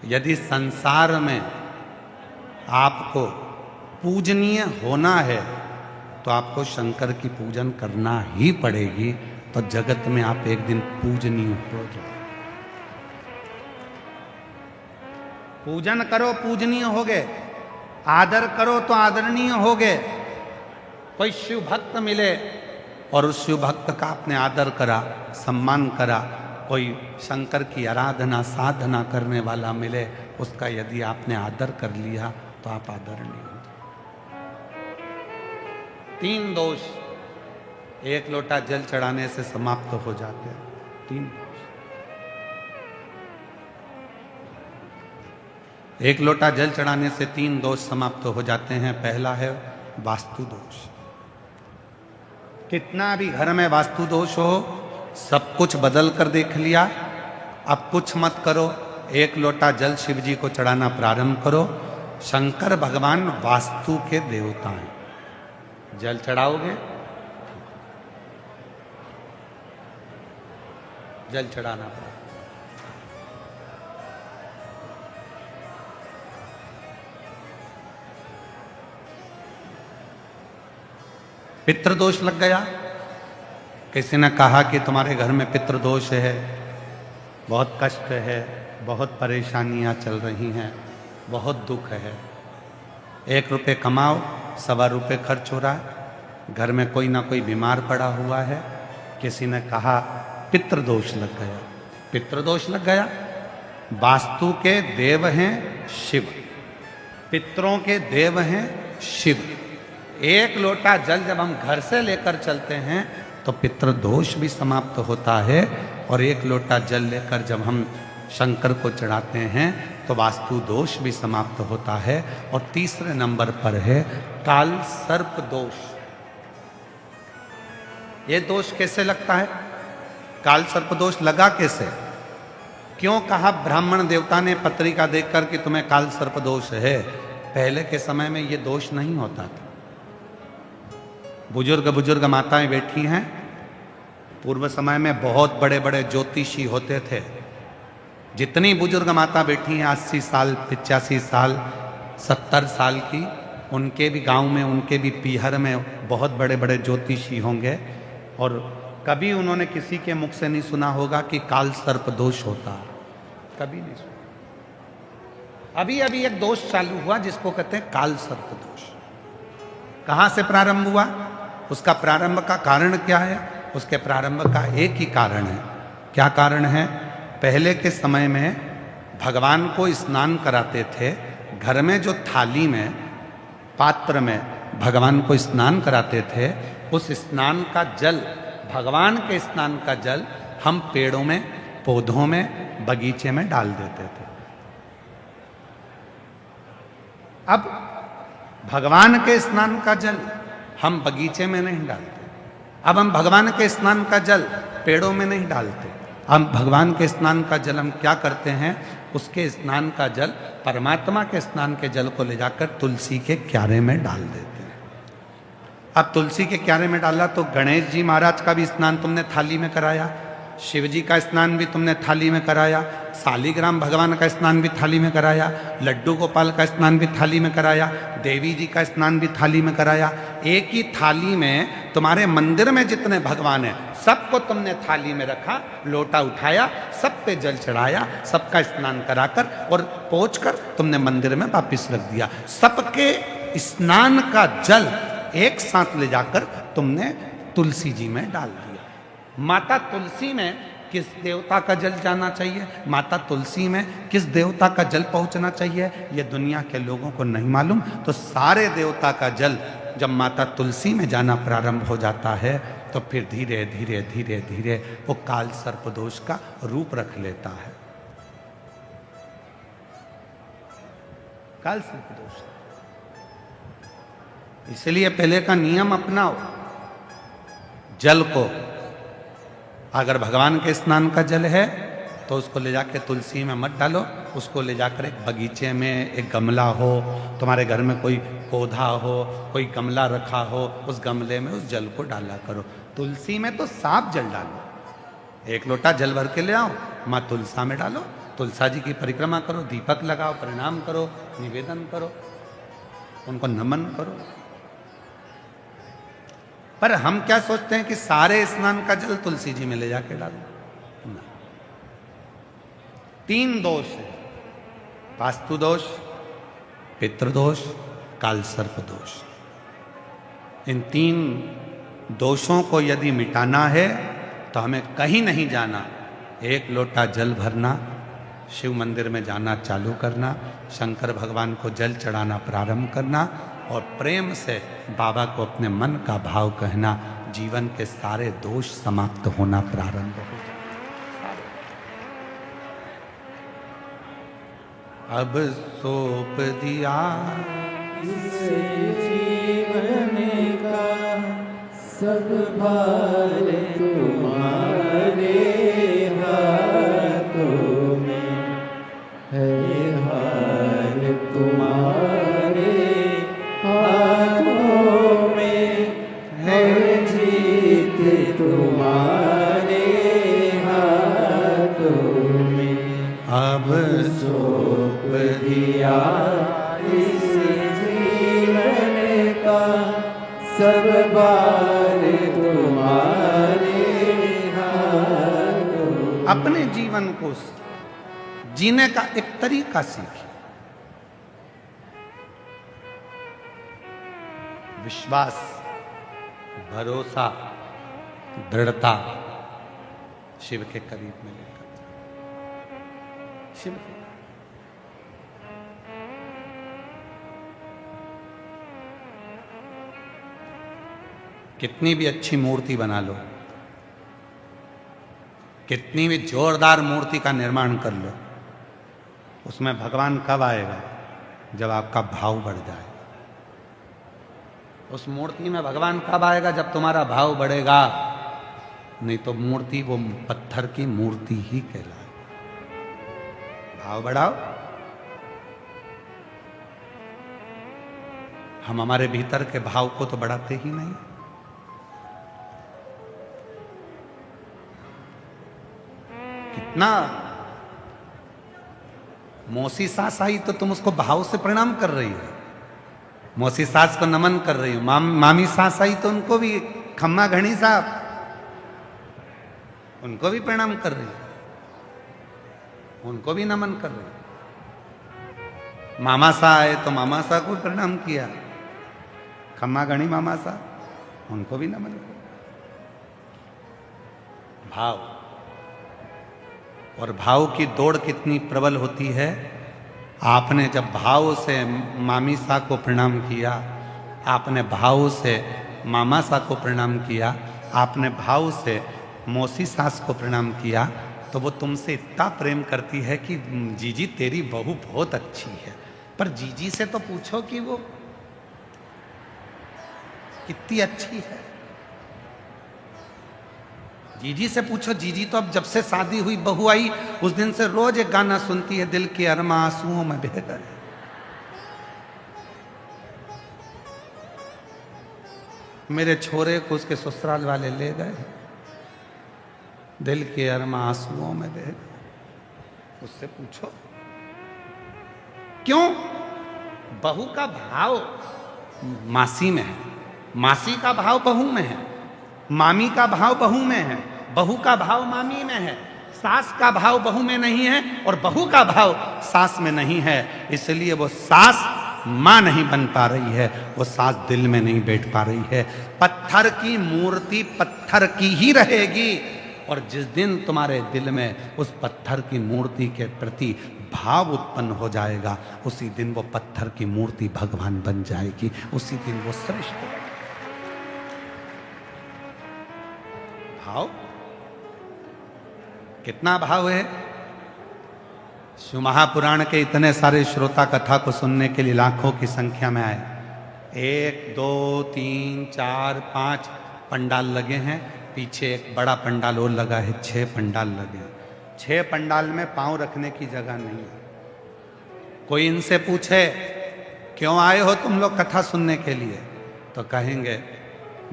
यदि संसार में आपको पूजनीय होना है तो आपको शंकर की पूजन करना ही पड़ेगी, तो जगत में आप एक दिन पूजनीय हो जाओ। पूजन करो पूजनीय होगे, आदर करो तो आदरणीय होगे। कोई शिव भक्त मिले और उस शिव भक्त का आपने आदर करा, सम्मान करा, कोई शंकर की आराधना साधना करने वाला मिले, उसका यदि आपने आदर कर लिया तो आप आदरणीय हो जाए। 3 दोष एक लोटा जल चढ़ाने से समाप्त हो जाते हैं। 3 दोष। एक लोटा जल चढ़ाने से 3 दोष समाप्त हो जाते हैं। पहला है वास्तु दोष। कितना भी घर में वास्तु दोष हो, सब कुछ बदल कर देख लिया, अब कुछ मत करो, एक लोटा जल शिव जी को चढ़ाना प्रारंभ करो। शंकर भगवान वास्तु के देवता हैं। जल चढ़ाओगे, जल चढ़ाना पड़ा। पितृदोष लग गया। किसी ने कहा कि तुम्हारे घर में पितृदोष है, बहुत कष्ट है, बहुत परेशानियां चल रही हैं, बहुत दुख है। 1 रुपये कमाओ, 1.25 रुपये खर्च हो रहा है, घर में कोई ना कोई बीमार पड़ा हुआ है। किसी ने कहा पितृदोष लग गया। पितृदोष लग गया। वास्तु के देव हैं शिव, पितरों के देव हैं शिव। 1 लोटा जल जब हम घर से लेकर चलते हैं तो पितृदोष भी समाप्त होता है, और 1 लोटा जल लेकर जब हम शंकर को चढ़ाते हैं तो वास्तु दोष भी समाप्त होता है। और तीसरे नंबर पर है काल सर्प दोष। ये दोष कैसे लगता है? काल सर्प दोष लगा कैसे? क्यों कहा ब्राह्मण देवता ने पत्रिका देखकर कि तुम्हें काल सर्प दोष है? पहले के समय में ये दोष नहीं होता था। बुजुर्ग माताएं बैठी हैं, पूर्व समय में बहुत बड़े बड़े ज्योतिषी होते थे। जितनी बुजुर्ग माता बैठी हैं 80 साल 85 साल 70 साल की, उनके भी गांव में, उनके भी पीहर में बहुत बड़े बड़े ज्योतिषी होंगे, और कभी उन्होंने किसी के मुख से नहीं सुना होगा कि काल सर्प दोष होता। कभी नहीं सुना। अभी अभी एक दोष चालू हुआ जिसको कहते हैं काल सर्प दोष। कहां से प्रारंभ हुआ? उसका प्रारंभ का कारण क्या है? उसके प्रारंभ का एक ही कारण है। क्या कारण है? पहले के समय में भगवान को स्नान कराते थे। घर में जो थाली में, पात्र में भगवान को स्नान कराते थे, उस स्नान का जल, भगवान के स्नान का जल हम पेड़ों में, पौधों में, बगीचे में डाल देते थे। अब भगवान के स्नान का जल हम बगीचे में नहीं डालते। अब हम भगवान के स्नान का जल पेड़ों में नहीं डालते। हम भगवान के स्नान का जल हम क्या करते हैं? उसके स्नान का जल, परमात्मा के स्नान के जल को ले जाकर तुलसी के क्यारे में डाल देते हैं। अब तुलसी के क्यारे में डाला तो गणेश जी महाराज का भी स्नान तुमने थाली में कराया, शिव जी का स्नान भी तुमने थाली में कराया, शालिग्राम भगवान का स्नान भी थाली में कराया, लड्डू गोपाल का स्नान भी थाली में कराया, देवी जी का स्नान भी थाली में कराया। एक ही थाली में तुम्हारे मंदिर में जितने भगवान हैं सबको तुमने थाली में रखा, लोटा उठाया, सब पे जल चढ़ाया, सबका स्नान कराकर और पहुंचकर तुमने मंदिर में वापिस रख दिया। सबके स्नान का जल एक साथ ले जाकर तुमने तुलसी जी में डाल दिया। माता तुलसी में किस देवता का जल जाना चाहिए, माता तुलसी में किस देवता का जल पहुंचना चाहिए, ये दुनिया के लोगों को नहीं मालूम। तो सारे देवता का जल जब माता तुलसी में जाना प्रारंभ हो जाता है तो फिर धीरे धीरे धीरे धीरे वो काल सर्प दोष का रूप रख लेता है। काल सर्प दोष। इसलिए पहले का नियम अपनाओ। जल को, अगर भगवान के स्नान का जल है तो उसको ले जाके तुलसी में मत डालो, उसको ले जाकर एक बगीचे में, एक गमला हो, तुम्हारे घर में कोई पौधा हो, कोई गमला रखा हो, उस गमले में उस जल को डाला करो। तुलसी में तो साफ जल डालो। 1 लोटा जल भर के ले आओ, माँ तुलसा में डालो, तुलसा जी की परिक्रमा करो, दीपक लगाओ, प्रणाम करो, निवेदन करो, उनको नमन करो। पर हम क्या सोचते हैं कि सारे स्नान का जल तुलसी जी में ले जाके डालो। ना। 3 दोष है, वास्तु दोष, पितृदोष, कालसर्प दोष। इन 3 दोषों को यदि मिटाना है तो हमें कहीं नहीं जाना, 1 लोटा जल भरना, शिव मंदिर में जाना चालू करना, शंकर भगवान को जल चढ़ाना प्रारंभ करना और प्रेम से बाबा को अपने मन का भाव कहना, जीवन के सारे दोष समाप्त होना प्रारंभ हो जाए। अब सौंप दिया इस जीवन का सब भार तुम्हारे हाथों में है, हार तुम्हारे हाथों में है, जीत तुम्हारे हाथों में। अब सौंप दिया इस जीवन का सब भार तुम्हारे हाथों। अपने जीवन को जीने का एक तरीका सीखिए। विश्वास, भरोसा, दृढ़ता शिव के करीब में लेकर शिव के। कितनी भी अच्छी मूर्ति बना लो, कितनी भी जोरदार मूर्ति का निर्माण कर लो, उसमें भगवान कब आएगा? जब आपका भाव बढ़ जाए। उस मूर्ति में भगवान कब आएगा? जब तुम्हारा भाव बढ़ेगा। नहीं तो मूर्ति वो पत्थर की मूर्ति ही कहलाए। भाव बढ़ाओ। हम हमारे भीतर के भाव को तो बढ़ाते ही नहीं। कितना मौसी सास आई तो तुम उसको भाव से प्रणाम कर रही हो, मौसी सास को नमन कर रही हो। मामी सास आई तो उनको भी, खम्मा घड़ी साहब, उनको भी प्रणाम कर रही हो, उनको भी नमन कर रही हो। मामा सा आए तो मामा सा को प्रणाम किया, खम्मा घड़ी मामा सा, उनको भी नमन किया। भाव, और भाव की दौड़ कितनी प्रबल होती है। आपने जब भाव से मामी सा को प्रणाम किया, आपने भाव से मामा सा को प्रणाम किया, आपने भाव से मौसी सास को प्रणाम किया, तो वो तुमसे इतना प्रेम करती है कि जीजी तेरी बहू बहुत अच्छी है। पर जीजी से तो पूछो कि वो कितनी अच्छी है। जीजी से पूछो, जीजी तो अब जब से शादी हुई, बहू आई, उस दिन से रोज एक गाना सुनती है, दिल के अरमा आंसुओं में बह गए। मेरे छोरे को उसके ससुराल वाले ले गए, दिल के अरमा आंसुओं में बह गए। उससे पूछो क्यों? बहू का भाव मासी में है, मासी का भाव बहू में है, मामी का भाव बहू में है, बहू का भाव मामी में है, सास का भाव बहू में नहीं है और बहू का भाव सास में नहीं है। इसलिए वो सास मां नहीं बन पा रही है, वो सास दिल में नहीं बैठ पा रही है। पत्थर की मूर्ति पत्थर की ही रहेगी, और जिस दिन तुम्हारे दिल में उस पत्थर की मूर्ति के प्रति भाव उत्पन्न हो जाएगा, उसी दिन वो पत्थर की मूर्ति भगवान बन जाएगी, उसी दिन वो श्रेष्ठ होगा। भाव, कितना भाव है। शिव महापुराण के इतने सारे श्रोता कथा को सुनने के लिए लाखों की संख्या में आए। 1 2 3 4 5 पंडाल लगे हैं, पीछे एक बड़ा पंडाल और लगा है, 6 पंडाल लगे हैं। 6 पंडाल में पांव रखने की जगह नहीं है। कोई इनसे पूछे क्यों आए हो तुम लोग कथा सुनने के लिए, तो कहेंगे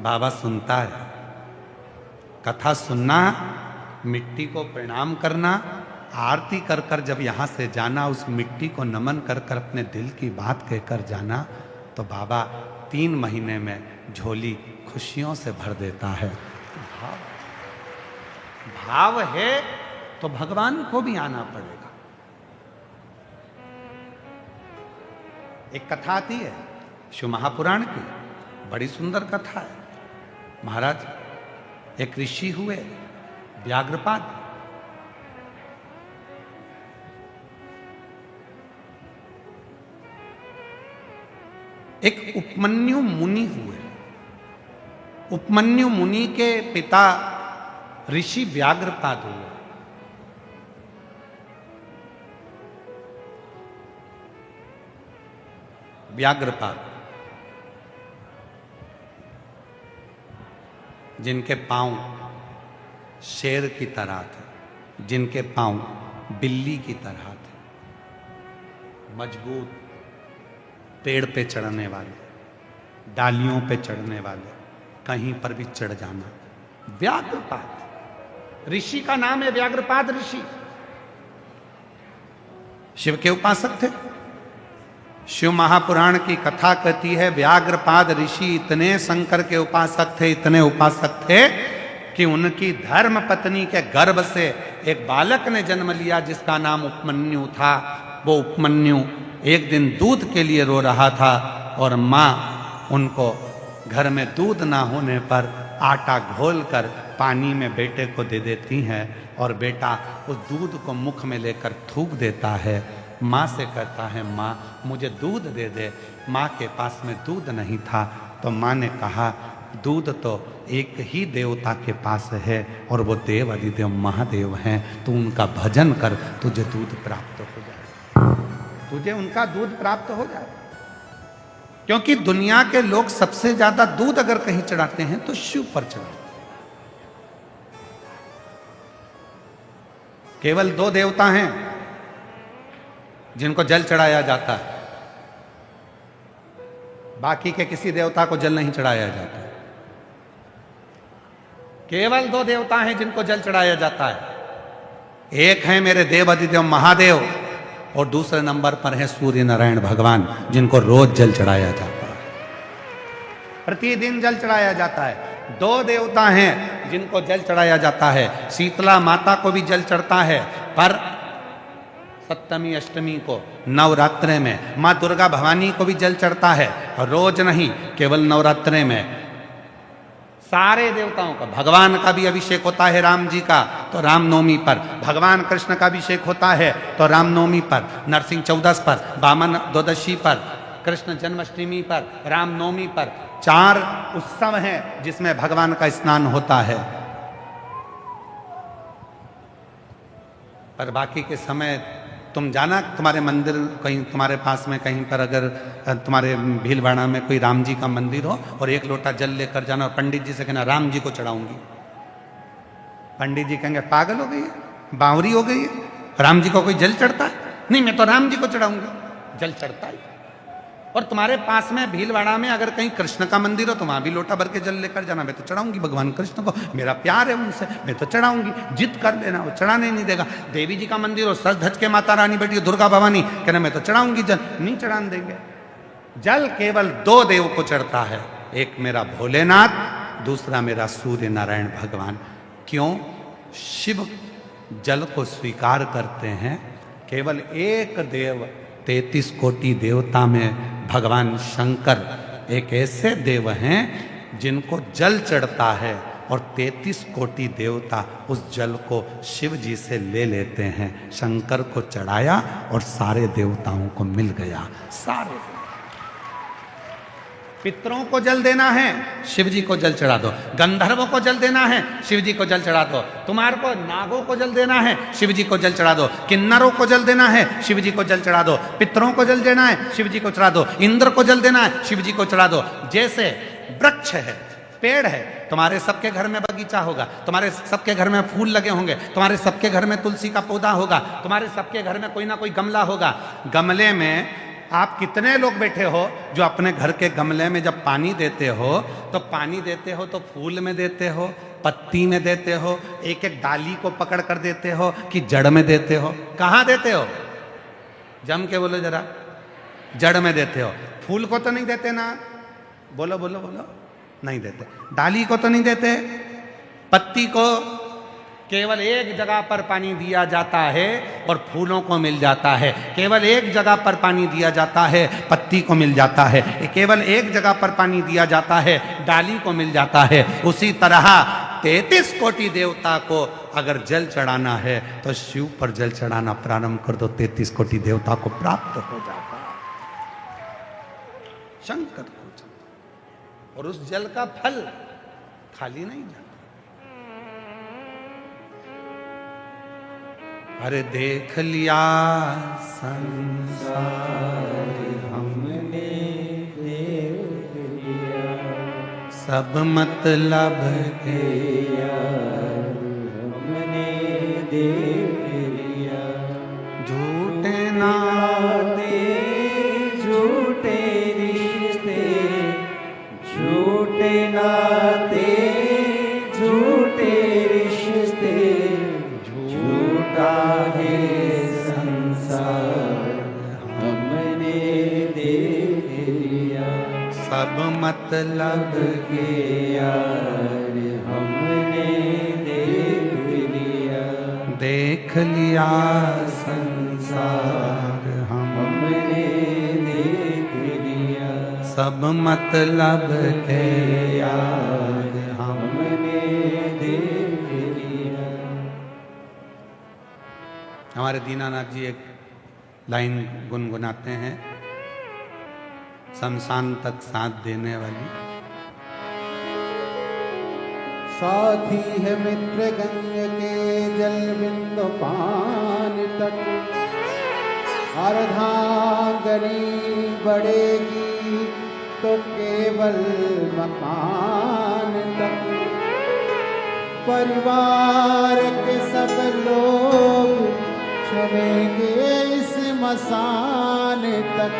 बाबा सुनता है। कथा सुनना, मिट्टी को प्रणाम करना, आरती कर कर जब यहाँ से जाना, उस मिट्टी को नमन कर कर अपने दिल की बात कहकर जाना, तो बाबा 3 महीने में झोली खुशियों से भर देता है। भाव है तो भगवान को भी आना पड़ेगा। एक कथा आती है शिव महापुराण की, बड़ी सुंदर कथा है। महाराज, एक ऋषि हुए व्याघ्रपाद, एक उपमन्यु मुनि हुए। उपमन्यु मुनि के पिता ऋषि व्याघ्रपाद हुए। व्याघ्रपाद, जिनके पांव शेर की तरह थे, जिनके पांव बिल्ली की तरह थे, मजबूत, पेड़ पे चढ़ने वाले, डालियों पे चढ़ने वाले, कहीं पर भी चढ़ जाना। व्याघ्रपाद, ऋषि का नाम है व्याघ्रपाद ऋषि। शिव के उपासक थे। शिव महापुराण की कथा कहती है व्याघ्रपाद ऋषि इतने शंकर के उपासक थे, इतने उपासक थे कि उनकी धर्म पत्नी के गर्भ से एक बालक ने जन्म लिया जिसका नाम उपमन्यु था। वो उपमन्यु एक दिन दूध के लिए रो रहा था और माँ उनको घर में दूध ना होने पर आटा घोलकर पानी में बेटे को दे देती हैं और बेटा उस दूध को मुख में लेकर थूक देता है। माँ से कहता है, माँ मुझे दूध दे दे। माँ के पास में दूध नहीं था तो माँ ने कहा, दूध तो एक ही देवता के पास है और वो देव अधिदेव महादेव हैं, तू उनका भजन कर, तुझे दूध प्राप्त हो जाए, तुझे उनका दूध प्राप्त हो जाए। क्योंकि दुनिया के लोग सबसे ज्यादा दूध अगर कहीं चढ़ाते हैं तो शिव पर चढ़ाते हैं। केवल 2 देवता हैं जिनको जल चढ़ाया जाता है, बाकी के किसी देवता को जल नहीं चढ़ाया जाता। केवल 2 देवता हैं जिनको जल चढ़ाया जाता है। एक है मेरे देव अधिदेव महादेव और दूसरे नंबर पर है सूर्य नारायण भगवान, जिनको रोज जल चढ़ाया जाता है, प्रतिदिन जल चढ़ाया जाता है। 2 देवता हैं जिनको जल चढ़ाया जाता है। शीतला माता को भी जल चढ़ता है, पर सप्तमी अष्टमी को नवरात्रे में माँ दुर्गा भवानी को भी जल चढ़ता है, और रोज नहीं, केवल नवरात्रे में। सारे देवताओं का, भगवान का भी अभिषेक होता है राम जी का तो रामनवमी पर, भगवान कृष्ण का अभिषेक होता है तो रामनवमी पर, नरसिंह चौदस पर, वामन द्वादशी पर, कृष्ण जन्माष्टमी पर, रामनवमी पर। 4 उत्सव हैं जिसमें भगवान का स्नान होता है। पर बाकी के समय तुम जाना, तुम्हारे मंदिर कहीं तुम्हारे पास में कहीं पर अगर तुम्हारे भीलवाड़ा में कोई राम जी का मंदिर हो और 1 लोटा जल लेकर जाना और पंडित जी से कहना राम जी को चढ़ाऊंगी। पंडित जी कहेंगे पागल हो गई है, बावरी हो गई है, राम जी को कोई जल चढ़ता है? नहीं, मैं तो राम जी को चढ़ाऊंगा। जल चढ़ता है। और तुम्हारे पास में भीलवाड़ा में अगर कहीं कृष्ण का मंदिर हो तो वहां भी लोटा भर के जल लेकर जाना, मैं तो चढ़ाऊंगी भगवान कृष्ण को, मेरा प्यार है उनसे, मैं तो चढ़ाऊंगी। जिद कर लेना, वो चढ़ाने नहीं देगा। देवी जी का मंदिर हो, सज धज के माता रानी बैठी हो, दुर्गा भवानी, कहना मैं तो चढ़ाऊंगी जल, नहीं चढ़ाने देंगे। जल केवल 2 देव को चढ़ता है, एक मेरा भोलेनाथ, दूसरा मेरा सूर्य नारायण भगवान। क्यों? शिव जल को स्वीकार करते हैं। केवल एक देव, 33 कोटि देवता में भगवान शंकर एक ऐसे देव हैं जिनको जल चढ़ता है और 33 कोटि देवता उस जल को शिव जी से ले लेते हैं। शंकर को चढ़ाया और सारे देवताओं को मिल गया। सारे पितरों को जल देना है, शिव जी को जल चढ़ा दो। गंधर्वों को जल देना है, शिव जी को जल चढ़ा दो। तुम्हारे को नागों को जल देना है, शिव जी को जल चढ़ा दो। किन्नरों को जल देना है, शिव जी को जल चढ़ा दो। पितरों को जल देना है, शिव जी को चढ़ा दो। इंद्र को जल देना है, शिव जी को चढ़ा दो। जैसे वृक्ष है, पेड़ है, तुम्हारे सबके घर में बगीचा होगा, तुम्हारे सबके घर में फूल लगे होंगे, तुम्हारे सबके घर में तुलसी का पौधा होगा, तुम्हारे सबके घर में कोई ना कोई गमला होगा। गमले में आप कितने लोग बैठे हो जो अपने घर के गमले में जब पानी देते हो तो पानी देते हो तो फूल में देते हो पत्ती में देते हो, एक एक डाली को पकड़ कर देते हो, कि जड़ में देते हो? कहाँ देते हो? जम के बोलो जरा। जड़ में देते हो। फूल को तो नहीं देते ना? बोलो बोलो बोलो। नहीं देते। डाली को तो नहीं देते? पत्ती को केवल एक जगह पर पानी दिया जाता है और फूलों को मिल जाता है। केवल एक जगह पर पानी दिया जाता है, पत्ती को मिल जाता है। केवल एक जगह पर पानी दिया जाता है, डाली को मिल जाता है। उसी तरह 33 कोटि देवता को अगर जल चढ़ाना है तो शिव पर जल चढ़ाना प्रारंभ कर दो, 33 कोटि देवता को प्राप्त हो जाता है। शंकर पूजन। और उस जल का फल खाली नहीं जाता। अरे देख लिया संसार हमने देख लिया, सब मतलब के यार हमने देख लिया। झूठे नाते झूठे रिश्ते, झूठे नाते, झूठे रिश्ते, झूठा है संसार हमने देख लिया। सब मतलब के यार हमने देख लिया। देख लिया संसार हमने देख लिया। सब मतलब के यार हमने देख लिया। हमारे दीनानाथ जी एक लाइन गुनगुनाते हैं, शमशान तक साथ देने वाली। साथी है मित्र गंग के जल बिंदु पान तक, अर्धांगनी बढ़ेगी तो केवल मकान तक। परिवार के सब लोग चलेंगे इस मसान तक,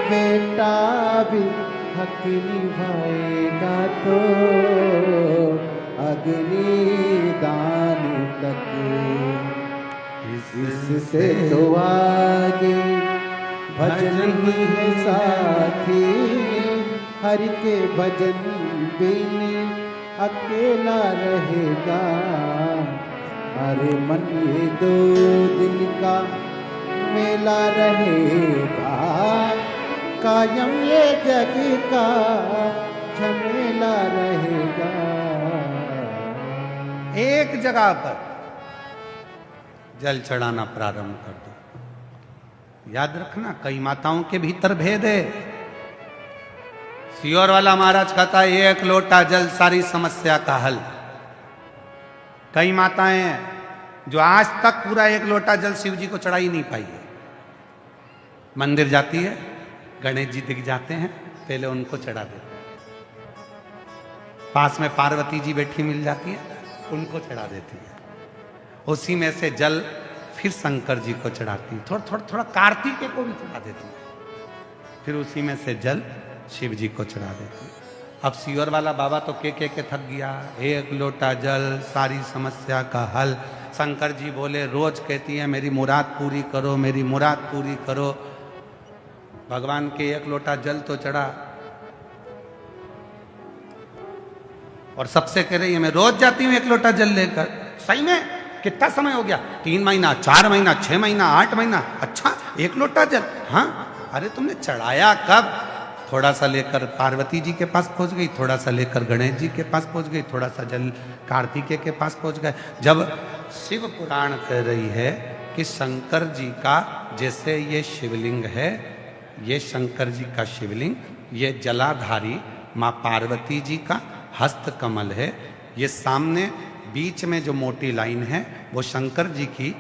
बेटा भी हक निभाएगा तो अग्निदान तक। इससे तो आगे भजन ही है साथी, हरि के भजन बिन अकेला रहेगा। अरे मन ये 2 दिन का मेला रहेगा, कायम ये जग का झमेला रहेगा। एक जगह पर जल चढ़ाना प्रारंभ कर दो। याद रखना, कई माताओं के भीतर भेद है। सियोर वाला महाराज कहता है 1 लोटा जल सारी समस्या का हल। कई माताएं हैं जो आज तक पूरा 1 लोटा जल शिव जी को चढ़ा ही नहीं पाई है। मंदिर जाती है, गणेश जी दिख जाते हैं, पहले उनको चढ़ा देते हैं। पास में पार्वती जी बैठी मिल जाती है, उनको चढ़ा देती है। उसी में से जल फिर शंकर जी को चढ़ाती है, थोड़ा थोड़ा थोड़ा कार्तिकेय को भी चढ़ा देती है, फिर उसी में से जल शिव जी को चढ़ा देती है। अब सियोर वाला बाबा तो के थक गया, 1 लोटा जल सारी समस्या का हल। शंकर जी बोले, रोज कहती है मेरी मुराद पूरी करो, मेरी मुराद पूरी करो। भगवान के 1 लोटा जल तो चढ़ा और सबसे कह रही है मैं रोज जाती हूं 1 लोटा जल लेकर। सही में कितना समय हो गया? 3 महीना, 4 महीना, 6 महीना, 8 महीना। अच्छा 1 लोटा जल? हाँ। अरे तुमने चढ़ाया कब? थोड़ा सा लेकर पार्वती जी के पास पहुंच गई, थोड़ा सा लेकर गणेश जी के पास पहुंच गई, थोड़ा सा जल कार्तिकेय के पास पहुंच गए। जब शिव पुराण कह रही है कि शंकर जी का जैसे ये शिवलिंग है, ये शंकर जी का शिवलिंग, ये जलाधारी माँ पार्वती जी का हस्त कमल है। ये सामने बीच में जो मोटी लाइन है वो शंकर जी की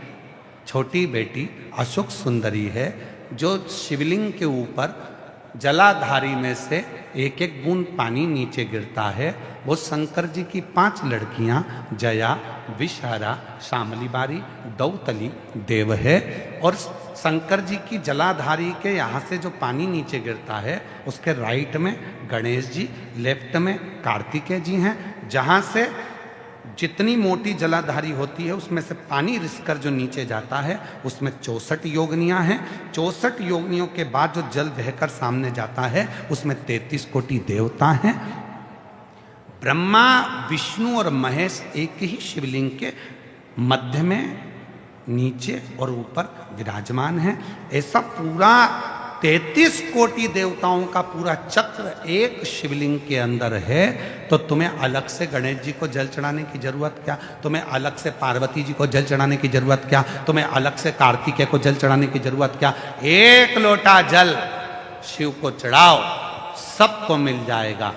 छोटी बेटी अशोक सुंदरी है, जो शिवलिंग के ऊपर जलाधारी में से 1-1 बूंद पानी नीचे गिरता है। वो शंकर जी की 5 लड़कियां जया, विषहारा, शामलीबारी, दौतली, देव है। और शंकर जी की जलाधारी के यहाँ से जो पानी नीचे गिरता है उसके राइट में गणेश जी, लेफ्ट में कार्तिकेय जी हैं। जहाँ से जितनी मोटी जलाधारी होती है उसमें से पानी रिसकर जो नीचे जाता है उसमें 64 योगिनियां हैं। 64 योगिनियों के बाद जो जल बहकर सामने जाता है उसमें 33 कोटि देवता हैं। ब्रह्मा, विष्णु और महेश एक ही शिवलिंग के मध्य में, नीचे और ऊपर विराजमान है। ऐसा पूरा 33 कोटि देवताओं का पूरा चक्र एक शिवलिंग के अंदर है। तो तुम्हें अलग से गणेश जी को जल चढ़ाने की जरूरत क्या? तुम्हें अलग से पार्वती जी को जल चढ़ाने की जरूरत क्या? तुम्हें अलग से कार्तिकेय को जल चढ़ाने की जरूरत क्या? एक लोटा जल शिव को चढ़ाओ, सबको मिल जाएगा।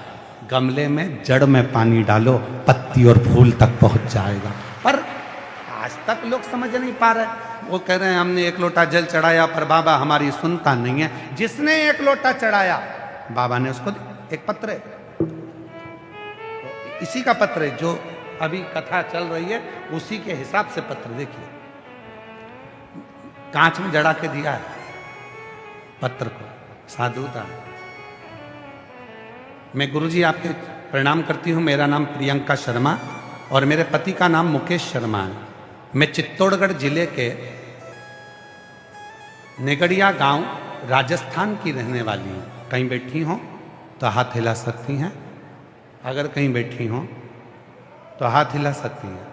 गमले में जड़ में पानी डालो, पत्ती और फूल तक पहुंच जाएगा। पर आज तक लोग समझ नहीं पा रहे। वो कह रहे हैं हमने एक लोटा जल चढ़ाया पर बाबा हमारी सुनता नहीं है। जिसने एक लोटा चढ़ाया बाबा ने उसको एक पत्र है, इसी का पत्र है जो अभी कथा चल रही है, उसी के हिसाब से पत्र देखिए, कांच में जड़ा के दिया है पत्र को। साधुता। मैं गुरुजी आपके प्रणाम करती हूं। मेरा नाम प्रियंका शर्मा और मेरे पति का नाम मुकेश शर्मा है। मैं चित्तौड़गढ़ जिले के नेगड़िया गांव राजस्थान की रहने वाली हूँ। कहीं बैठी हो तो हाथ हिला सकती हैं। अगर कहीं बैठी हो तो हाथ हिला सकती हैं।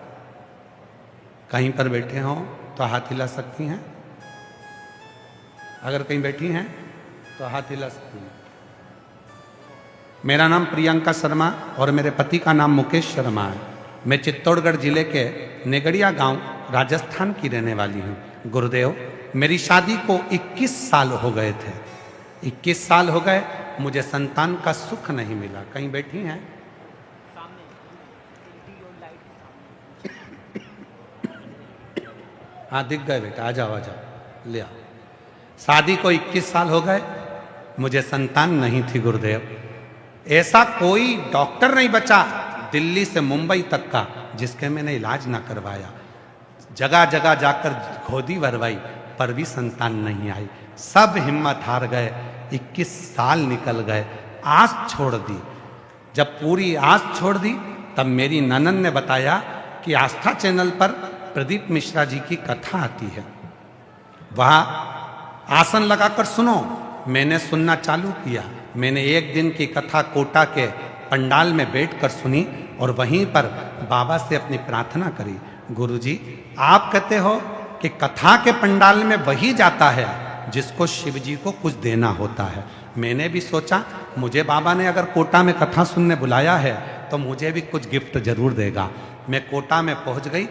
कहीं पर बैठे हो तो हाथ हिला सकती हैं। अगर कहीं बैठी हैं तो हाथ हिला सकती हैं। मेरा नाम प्रियंका शर्मा और मेरे पति का नाम मुकेश शर्मा है। मैं चित्तौड़गढ़ जिले के नेगड़िया गांव राजस्थान की रहने वाली हूँ। गुरुदेव, मेरी शादी को 21 साल हो गए थे। 21 साल हो गए, मुझे संतान का सुख नहीं मिला। कहीं बैठी हैं? हाँ दिख गए बेटा, आ जाओ आ जाओ, ले आओ। शादी को 21 साल हो गए, मुझे संतान नहीं थी गुरुदेव। ऐसा कोई डॉक्टर नहीं बचा दिल्ली से मुंबई तक का जिसके मैंने इलाज ना करवाया। जगह जगह जाकर खोदी भरवाई पर भी संतान नहीं आई। सब हिम्मत हार गए। 21 साल निकल गए, आस छोड़ दी। जब पूरी आस छोड़ दी तब मेरी ननन ने बताया कि आस्था चैनल पर प्रदीप मिश्रा जी की कथा आती है, वहां आसन लगाकर सुनो। मैंने सुनना चालू किया। मैंने एक दिन की कथा कोटा के पंडाल में बैठकर सुनी और वहीं पर बाबा से अपनी प्रार्थना करी। गुरुजी, आप कहते हो कि कथा के पंडाल में वही जाता है जिसको शिव जी को कुछ देना होता है। मैंने भी सोचा मुझे बाबा ने अगर कोटा में कथा सुनने बुलाया है तो मुझे भी कुछ गिफ्ट जरूर देगा। मैं कोटा में पहुंच गई।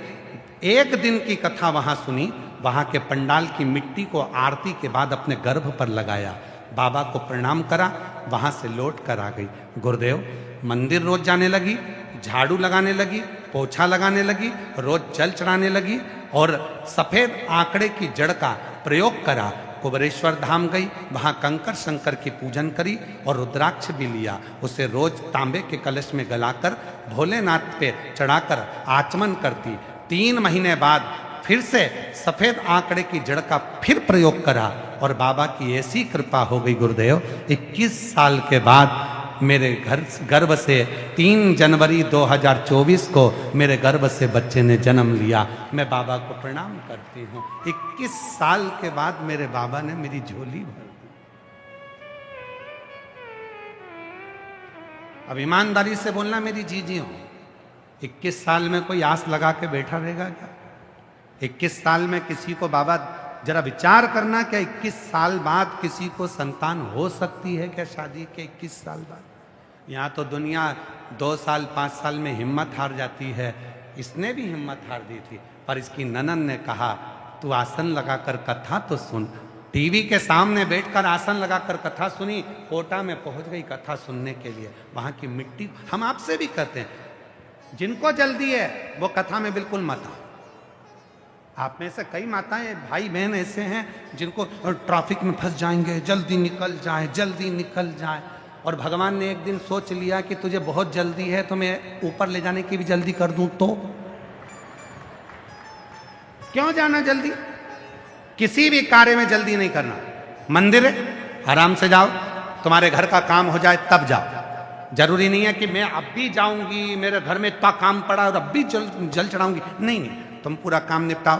एक दिन की कथा वहां सुनी। वहां के पंडाल की मिट्टी को आरती के बाद अपने गर्भ पर लगाया, बाबा को प्रणाम करा, वहां से लौट कर आ गई। गुरुदेव, मंदिर रोज जाने लगी, झाड़ू लगाने लगी, पोछा लगाने लगी, रोज जल चढ़ाने लगी और सफेद आंकड़े की जड़ का प्रयोग करा। कुबरेश्वर धाम गई, वहां कंकर शंकर की पूजन करी और रुद्राक्ष भी लिया। उसे रोज तांबे के कलश में गलाकर भोलेनाथ पे चढ़ाकर आचमन करती। 3 महीने बाद फिर से सफेद आंकड़े की जड़ का फिर प्रयोग करा और बाबा की ऐसी कृपा हो गई गुरुदेव, 21 साल के बाद मेरे गर्भ से 3 जनवरी 2024 को मेरे गर्भ से बच्चे ने जन्म लिया। मैं बाबा को प्रणाम करती हूँ। 21 साल के बाद मेरे बाबा ने मेरी झोली भर दी। अब ईमानदारी से बोलना मेरी जीजी हो, 21 साल में कोई आस लगा के बैठा रहेगा क्या? 21 साल में किसी को बाबा, जरा विचार करना, क्या 21 साल बाद किसी को संतान हो सकती है क्या? शादी के 21 साल बाद यहाँ तो दुनिया 2 साल 5 साल में हिम्मत हार जाती है। इसने भी हिम्मत हार दी थी, पर इसकी ननन ने कहा तू आसन लगाकर कथा तो सुन। टीवी के सामने बैठकर आसन लगाकर कथा सुनी। कोटा में पहुंच गई कथा सुनने के लिए। वहां की मिट्टी, हम आपसे भी कहते हैं, जिनको जल्दी है वो कथा में बिल्कुल मत आओ। आप में से कई माताएं भाई बहन ऐसे हैं जिनको ट्रैफिक में फंस जाएंगे, जल्दी निकल जाए, जल्दी निकल जाए। और भगवान ने एक दिन सोच लिया कि तुझे बहुत जल्दी है तो मैं ऊपर ले जाने की भी जल्दी कर दूं, तो क्यों जाना जल्दी? किसी भी कार्य में जल्दी नहीं करना। मंदिर है, आराम से जाओ, तुम्हारे घर का काम हो जाए तब जाओ। जरूरी नहीं है कि मैं अब भी जाऊंगी, मेरे घर में इतना काम पड़ा और अब भी जल चढ़ाऊंगी। नहीं नहीं, तुम पूरा काम निपटाओ।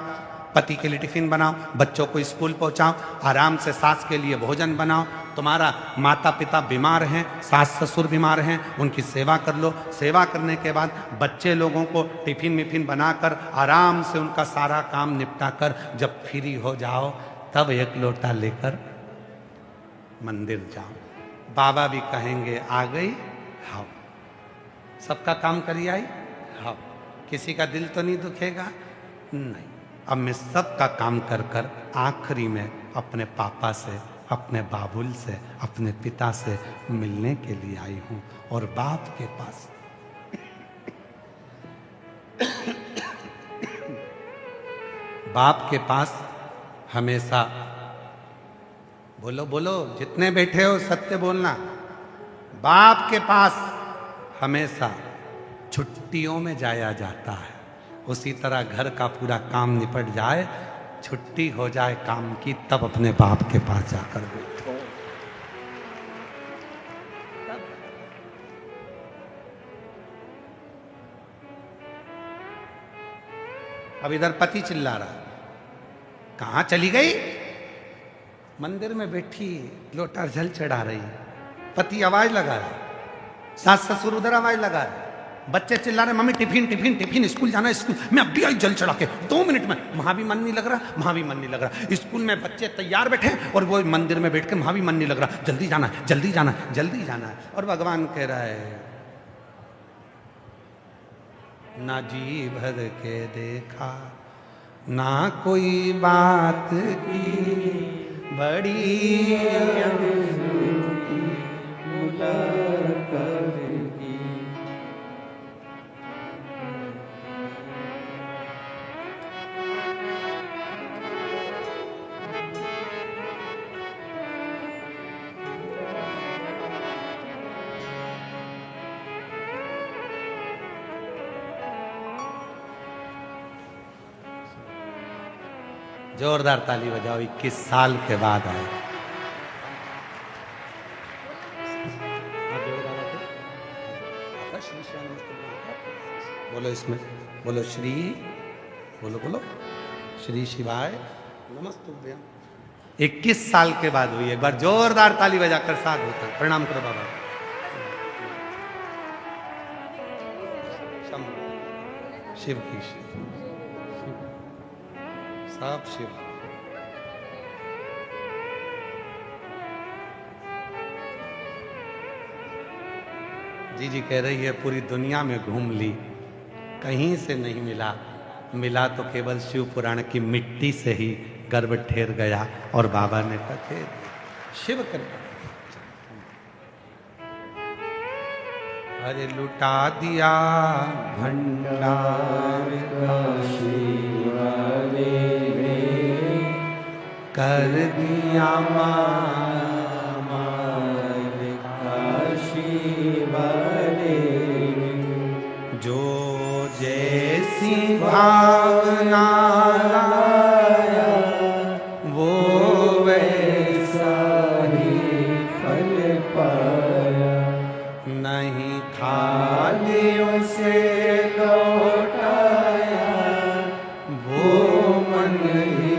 पति के लिए टिफिन बनाओ, बच्चों को स्कूल पहुंचाओ, आराम से सास के लिए भोजन बनाओ। तुम्हारा माता पिता बीमार हैं, सास ससुर बीमार हैं, उनकी सेवा कर लो। सेवा करने के बाद बच्चे लोगों को टिफिन विफिन बनाकर आराम से उनका सारा काम निपटा कर जब फ्री हो जाओ, तब एक लोटा लेकर मंदिर जाओ। बाबा भी कहेंगे आ गई, हाँ। सबका काम करी आई, हाँ। किसी का दिल तो नहीं दुखेगा, नहीं। अब मैं सबका काम कर कर आखिरी में अपने पापा से, अपने बाबुल से, अपने पिता से मिलने के लिए आई हूं। और बाप के पास बाप के पास हमेशा, बोलो बोलो, जितने बैठे हो सत्य बोलना, बाप के पास हमेशा छुट्टियों में जाया जाता है। उसी तरह घर का पूरा काम निपट जाए, छुट्टी हो जाए काम की, तब अपने बाप के पास जाकर बैठो। अब इधर पति चिल्ला रहा, कहां चली गई? मंदिर में बैठी लोटा जल चढ़ा रही। पति आवाज लगा रहा, सास ससुर उधर आवाज लगा रहे, बच्चे चिल्ला रहे, mummy tiffin tiffin tiffin, school जाना है स्कूल। मैं अभी आई जल चढ़ा के 2 मिनट में। वहां भी मन नहीं लग रहा, वहां भी मन नहीं लग रहा। स्कूल में बच्चे तैयार बैठे और वो मंदिर में बैठ के वहां भी मन नहीं लग रहा। जल्दी जाना है, जल्दी जाना है, जल्दी जाना है। और भगवान कह रहा है, ना जी भर के देखा, ना कोई बात की, बड़ी मुलाकात की। जोरदार ताली बजाओ। 21 साल के बाद आए। बोलो इसमें, बोलो श्री, बोलो बोलो श्री शिवाय नमस्तुभ्यम। 21 साल के बाद हुई। एक बार जोरदार ताली बजाकर साथ होकर प्रणाम करो बाबा। शिव की सब शिव। जी जी कह रही है, पूरी दुनिया में घूम ली, कहीं से नहीं मिला, मिला तो केवल शिव पुराण की मिट्टी से ही गर्भ ठेर गया। और बाबा ने कहा शिव कर, अरे लुटा दिया भंडार काशी वाले ने, कर दिया मार काशी वाले ने, जो जैसी भावना लाया वो वैसा ही फल पाया। नहीं था थालियों से लौटाया वो मन ही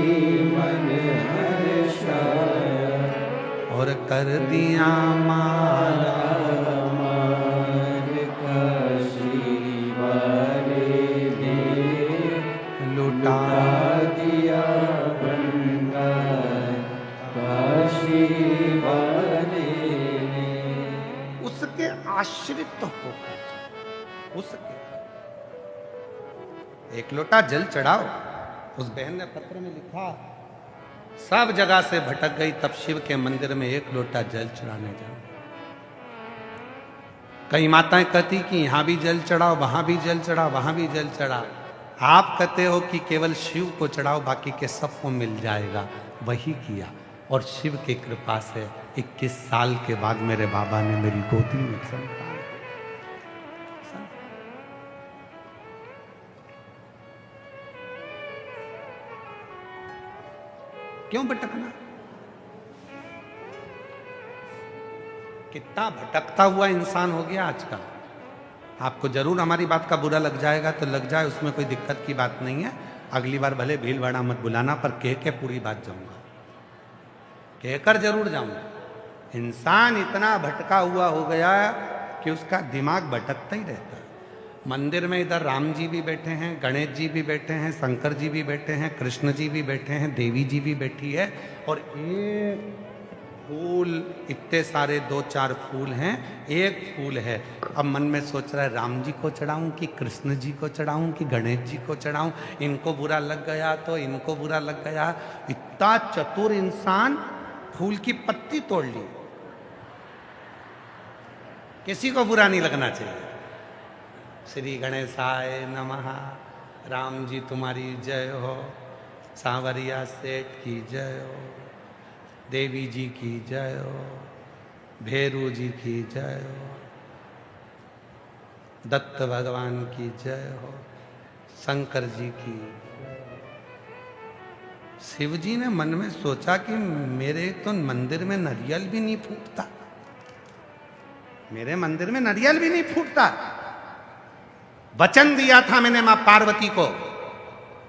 मन हर्षाया। और कर दिया माला मार काशी वाले ने, लुटा दिया भंडार काशी वाले ने। उसके आश्रित होकर, उसके एक लोटा जल चढ़ाओ। उस बहन ने पत्र में लिखा, सब जगह से भटक गई, तब शिव के मंदिर में एक लोटा जल चढ़ाने जाओ। कई माताएं कहती कि यहां भी जल चढ़ाओ, वहां भी जल चढ़ाओ, वहां भी जल चढ़ाओ। आप कहते हो कि केवल शिव को चढ़ाओ, बाकी के सबको मिल जाएगा। वही किया और शिव की कृपा से 21 साल के बाद मेरे बाबा ने मेरी गोदी में संतान। क्यों भटकना, कितना भटकता हुआ इंसान हो गया आजकल। आपको जरूर हमारी बात का बुरा लग जाएगा तो लग जाए, उसमें कोई दिक्कत की बात नहीं है। अगली बार भले भीड़ भाड़ा मत बुलाना, पर कह के पूरी बात जाऊंगा, कहकर जरूर जाऊंगा। इंसान इतना भटका हुआ हो गया कि उसका दिमाग भटकता ही रहता है। मंदिर में इधर राम जी भी बैठे हैं, गणेश जी भी बैठे हैं, शंकर जी भी बैठे हैं, कृष्ण जी भी बैठे हैं, देवी जी भी बैठी है, और एक फूल, इतने सारे 2-4 फूल हैं, एक फूल है। अब मन में सोच रहा है राम जी को चढ़ाऊं कि कृष्ण जी को चढ़ाऊं कि गणेश जी को चढ़ाऊं, इनको बुरा लग गया तो इनको बुरा लग गया। इतना चतुर इंसान, फूल की पत्ती तोड़ ली। किसी को बुरा नहीं लगना चाहिए। श्री गणेशाय नमः, राम जी तुम्हारी जय हो, सांवरिया सेठ की जय हो, देवी जी की जय हो, भैरू जी की जय हो, दत्त भगवान की जय हो, शंकर जी की। शिव जी ने मन में सोचा कि मेरे तो मंदिर में नारियल भी नहीं फूटता, मेरे मंदिर में नारियल भी नहीं फूटता। वचन दिया था मैंने मां पार्वती को,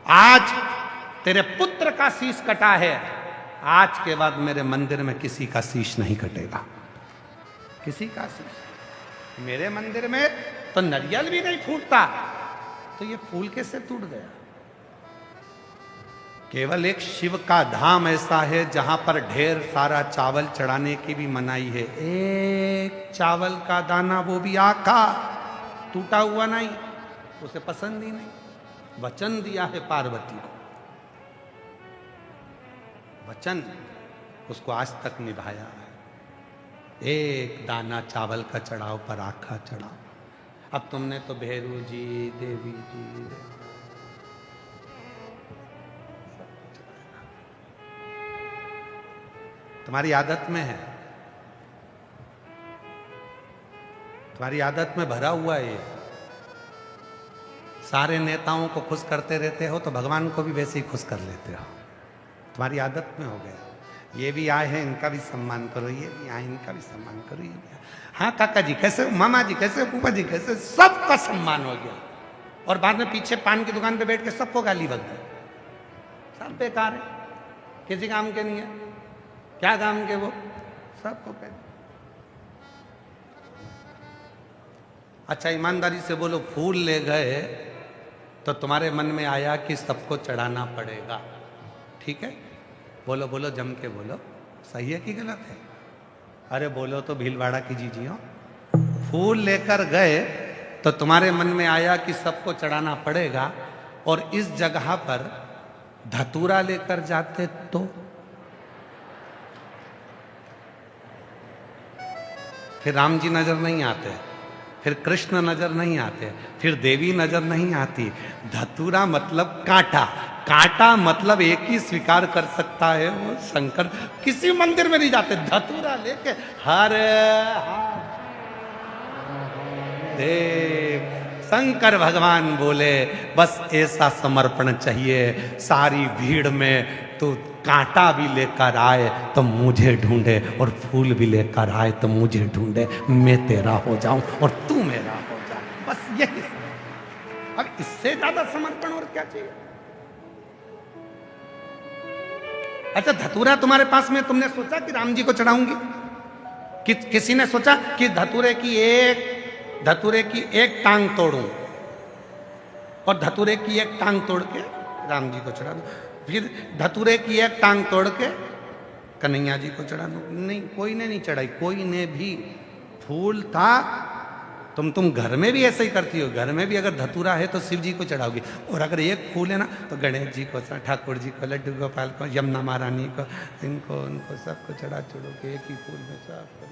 आज तेरे पुत्र का शीश कटा है, आज के बाद मेरे मंदिर में किसी का शीश नहीं कटेगा, किसी का शीश। मेरे मंदिर में तो नारियल भी नहीं फूटता, तो ये फूल कैसे टूट गया? केवल एक शिव का धाम ऐसा है जहां पर ढेर सारा चावल चढ़ाने की भी मनाही है। एक चावल का दाना, वो भी आका, टूटा हुआ नहीं, उसे पसंद ही नहीं। वचन दिया है पार्वती को, वचन उसको आज तक निभाया है। एक दाना चावल का चढ़ाओ पर आखा चढ़ाओ। अब तुमने तो भैरू जी, देवी जी, तुम्हारी आदत में है, तुम्हारी आदत में भरा हुआ है ये। सारे नेताओं को खुश करते रहते हो तो भगवान को भी वैसे ही खुश कर लेते हो, तुम्हारी आदत में हो गया। ये भी आए हैं, इनका भी सम्मान करो, ये भी आए, इनका भी सम्मान करो, ये भी आए। हाँ काका जी कैसे, मामा जी कैसे, फूफा जी कैसे, सबका सम्मान हो गया। और बाद में पीछे पान की दुकान पे बैठ के सबको गाली बक दी। सब बेकार है, किसी काम के नहीं है, क्या काम के वो, सबको कह। अच्छा ईमानदारी से बोलो, फूल ले गए तो तुम्हारे मन में आया कि सबको चढ़ाना पड़ेगा, ठीक है? बोलो बोलो, जम के बोलो, सही है कि गलत है? अरे बोलो तो भीलवाड़ा की जीजियों। फूल लेकर गए तो तुम्हारे मन में आया कि सबको चढ़ाना पड़ेगा, और इस जगह पर धतूरा लेकर जाते तो फिर राम जी नजर नहीं आते, फिर कृष्ण नजर नहीं आते, फिर देवी नजर नहीं आती। धतूरा मतलब कांटा, कांटा मतलब एक ही स्वीकार कर सकता है वो शंकर। किसी मंदिर में नहीं जाते, धतूरा लेके हर देव शंकर भगवान बोले बस ऐसा समर्पण चाहिए। सारी भीड़ में तो कांटा भी लेकर आए तो मुझे ढूंढे, और फूल भी लेकर आए तो मुझे ढूंढे, मैं तेरा हो जाऊं और तू मेरा हो जा, बस यही। अब इससे ज्यादा समर्पण और क्या चाहिए? अच्छा धतूरा तुम्हारे पास में, तुमने सोचा कि राम जी को चढ़ाऊंगी? किसी ने सोचा कि धतूरे की एक टांग तोड़ूं और धतूरे की एक टांग तोड़ के राम जी को चढ़ा दूं, फिर धतूरे की एक टांग तोड़ के कन्हैया जी को चढ़ा दूं? नहीं, कोई ने नहीं चढ़ाई, कोई ने भी। फूल था, तुम घर में भी ऐसे ही करती हो। घर में भी अगर धतूरा है तो शिव जी को चढ़ाओगी, और अगर एक फूल है ना तो गणेश जी को, ठाकुर जी को, लड्डू गोपाल को, यमुना महारानी को, इनको उनको सबको चढ़ा चढ़ो के एक ही फूल में साफ कर।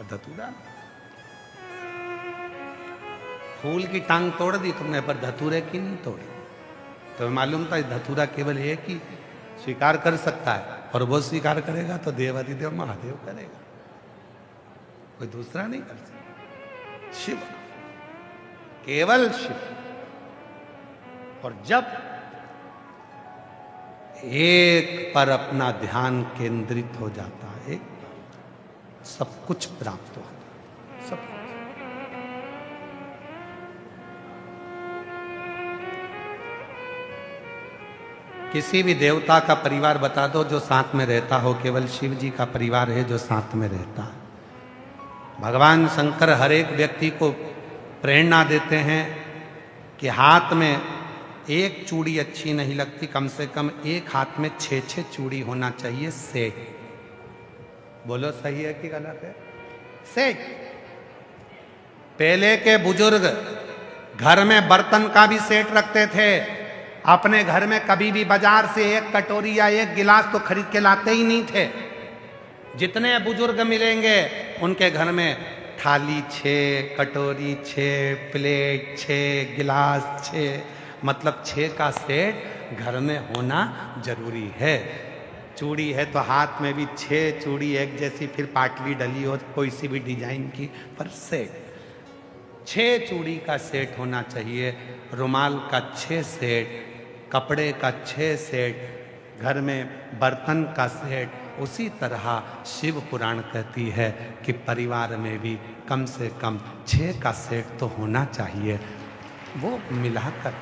धतूरा, फूल की टांग तोड़ दी तुमने, पर धतूरे की नहीं तोड़ी। तो मालूम था धतूरा केवल एक ही स्वीकार कर सकता है, और वो स्वीकार करेगा तो देवाधिदेव महादेव करेगा, कोई दूसरा नहीं कर सकता। शिव, केवल शिव। और जब एक पर अपना ध्यान केंद्रित हो जाता है, सब कुछ प्राप्त होता है, सब कुछ। किसी भी देवता का परिवार बता दो जो साथ में रहता हो, केवल शिव जी का परिवार है जो साथ में रहता है। भगवान शंकर हर एक व्यक्ति को प्रेरणा देते हैं कि हाथ में एक चूड़ी अच्छी नहीं लगती, कम से कम एक हाथ में 6 चूड़ी होना चाहिए, सेट। बोलो सही है कि गलत है? सेट। पहले के बुजुर्ग घर में बर्तन का भी सेट रखते थे। अपने घर में कभी भी बाजार से एक कटोरी या एक गिलास तो खरीद के लाते ही नहीं थे। जितने बुजुर्ग मिलेंगे उनके घर में थाली 6, कटोरी 6, प्लेट 6, गिलास 6, मतलब 6 का सेट घर में होना जरूरी है। चूड़ी है तो हाथ में भी 6 चूड़ी एक जैसी, फिर पाटली डली हो कोई सी भी डिजाइन की, पर सेट 6 चूड़ी का सेट होना चाहिए। रुमाल का 6 सेट, कपड़े का 6 सेट, घर में बर्तन का सेट। उसी तरह शिव पुराण कहती है कि परिवार में भी कम से कम 6 का सेट तो होना चाहिए। वो मिलाकर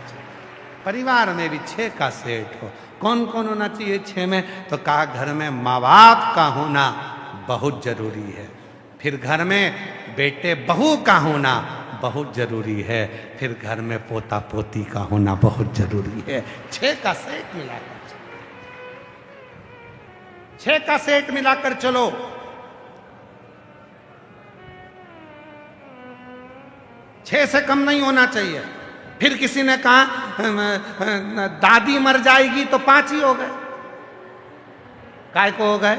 परिवार में भी 6 का सेट हो। कौन कौन होना चाहिए 6 में? तो कहा घर में माँ बाप का होना बहुत जरूरी है, फिर घर में बेटे बहू का होना बहुत जरूरी है, फिर घर में पोता पोती का होना बहुत जरूरी है। 6 का सेट मिलाकर, 6 का सेट मिलाकर चलो। छह से कम नहीं होना चाहिए। फिर किसी ने कहा दादी मर जाएगी तो 5 ही हो गए। काय को हो गए?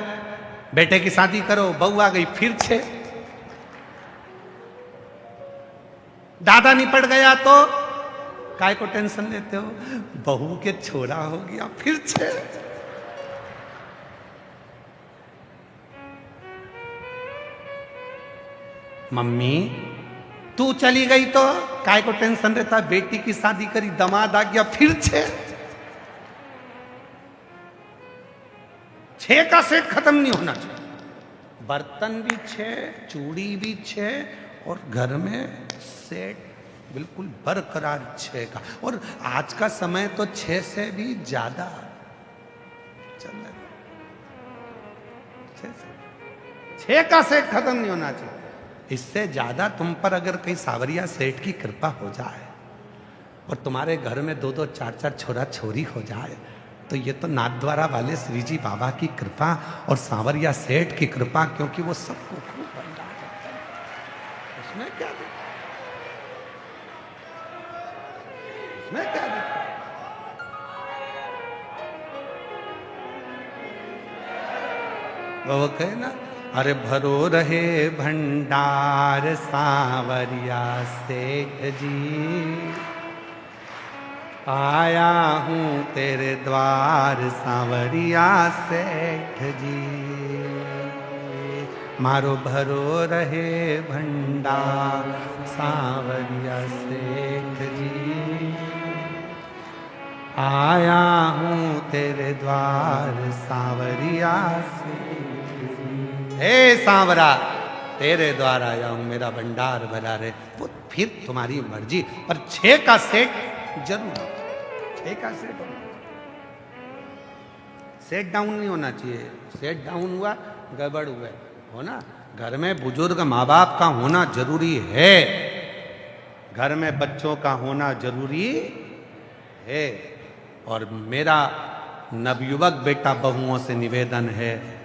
बेटे की शादी करो, बहू आ गई, फिर 6। दादा निपट गया तो काय को टेंशन लेते हो? बहू के छोरा हो गया, फिर 6। मम्मी तू चली गई तो काय को टेंशन रहता? बेटी की शादी करी, दामाद आ गया, फिर 6। 6 का सेट खत्म नहीं होना चाहिए। बर्तन भी 6, चूड़ी भी 6, और घर में सेट बिल्कुल बरकरार 6 का। और आज का समय तो 6 से भी ज्यादा चल रहा है। 6 का सेट खत्म नहीं होना चाहिए। इससे ज्यादा तुम पर अगर कहीं सावरिया सेठ की कृपा हो जाए और तुम्हारे घर में 2-2, 4-4 छोरा छोरी हो जाए, तो ये तो नाथद्वारा वाले श्री जी बाबा की कृपा और सांवरिया सेठ की कृपा, क्योंकि वो सबको खूब भंडार करते हैं। उसमें क्या देखा? उसमें क्या देखा? वो कहे ना, अरे भरो रहे भंडार सांवरिया सेठ जी, आया हूँ तेरे द्वार सांवरिया सेठ जी। मारो भरो रहे भंडार सांवरिया सेठ जी, आया हूँ तेरे द्वार सांवरिया सेठ। हे सांवरा, तेरे द्वार आया हूं, मेरा भंडार भरा रे। वो फिर तुम्हारी मर्जी, पर 6 का सेट जरूर, 6 का सेट होना। सेट डाउन नहीं होना चाहिए। सेट डाउन हुआ गड़बड़ हुआ हो ना। घर में बुजुर्ग माँ बाप का होना जरूरी है, घर में बच्चों का होना जरूरी है। और मेरा नवयुवक बेटा बहुओं से निवेदन है,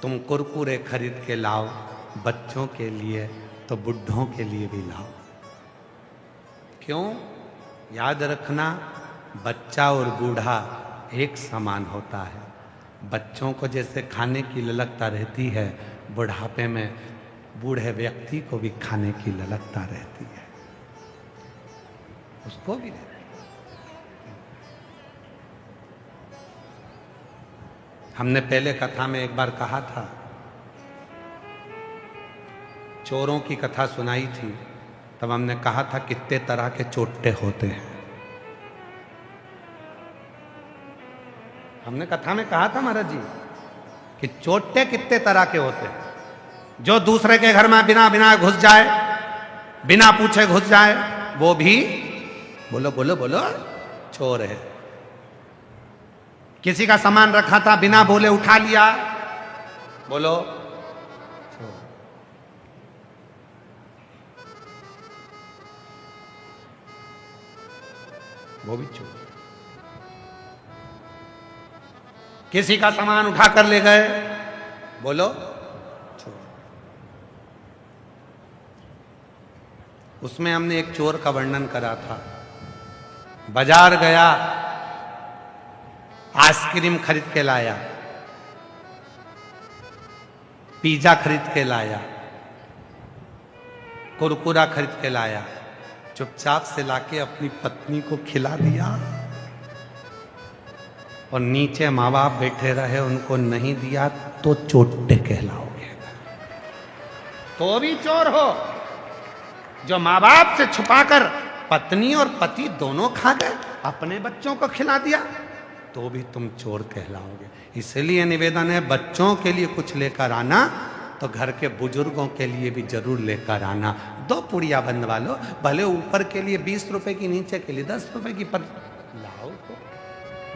तुम कुरकुरे खरीद के लाओ बच्चों के लिए, तो बुढ़ों के लिए भी लाओ। क्यों? याद रखना, बच्चा और बूढ़ा एक समान होता है। बच्चों को जैसे खाने की ललकता रहती है, बुढ़ापे में बूढ़े व्यक्ति को भी खाने की ललकता रहती है, उसको भी रहती है। हमने पहले कथा में एक बार कहा था, चोरों की कथा सुनाई थी, तब हमने कहा था कितने तरह के चोट्टे होते हैं। हमने कथा में कहा था महाराज जी कि चोट्टे कितने तरह के होते हैं। जो दूसरे के घर में बिना बिना घुस जाए, बिना पूछे घुस जाए, वो भी बोलो बोलो बोलो चोर है। किसी का सामान रखा था, बिना बोले उठा लिया, बोलो चोर। वो भी चोर। किसी का सामान उठा कर ले गए, बोलो चोर। उसमें हमने एक चोर का वर्णन करा था। बाजार गया, आइसक्रीम खरीद के लाया, पिज्जा खरीद के लाया, कुरकुरा खरीद के लाया, चुपचाप से लाके अपनी पत्नी को खिला दिया और नीचे माँ बाप बैठे रहे, उनको नहीं दिया तो चोटे कहलाओगे। तो भी चोर हो। जो माँ बाप से छुपाकर पत्नी और पति दोनों खा गए, अपने बच्चों को खिला दिया, तो भी तुम चोर कहलाओगे। इसलिए निवेदन है, बच्चों के लिए कुछ लेकर आना तो घर के बुजुर्गों के लिए भी जरूर लेकर आना। 2 पुड़िया बनवा लो, भले ऊपर के लिए 20 रुपए की, नीचे के लिए 10 रुपए की, पर लाओ तो,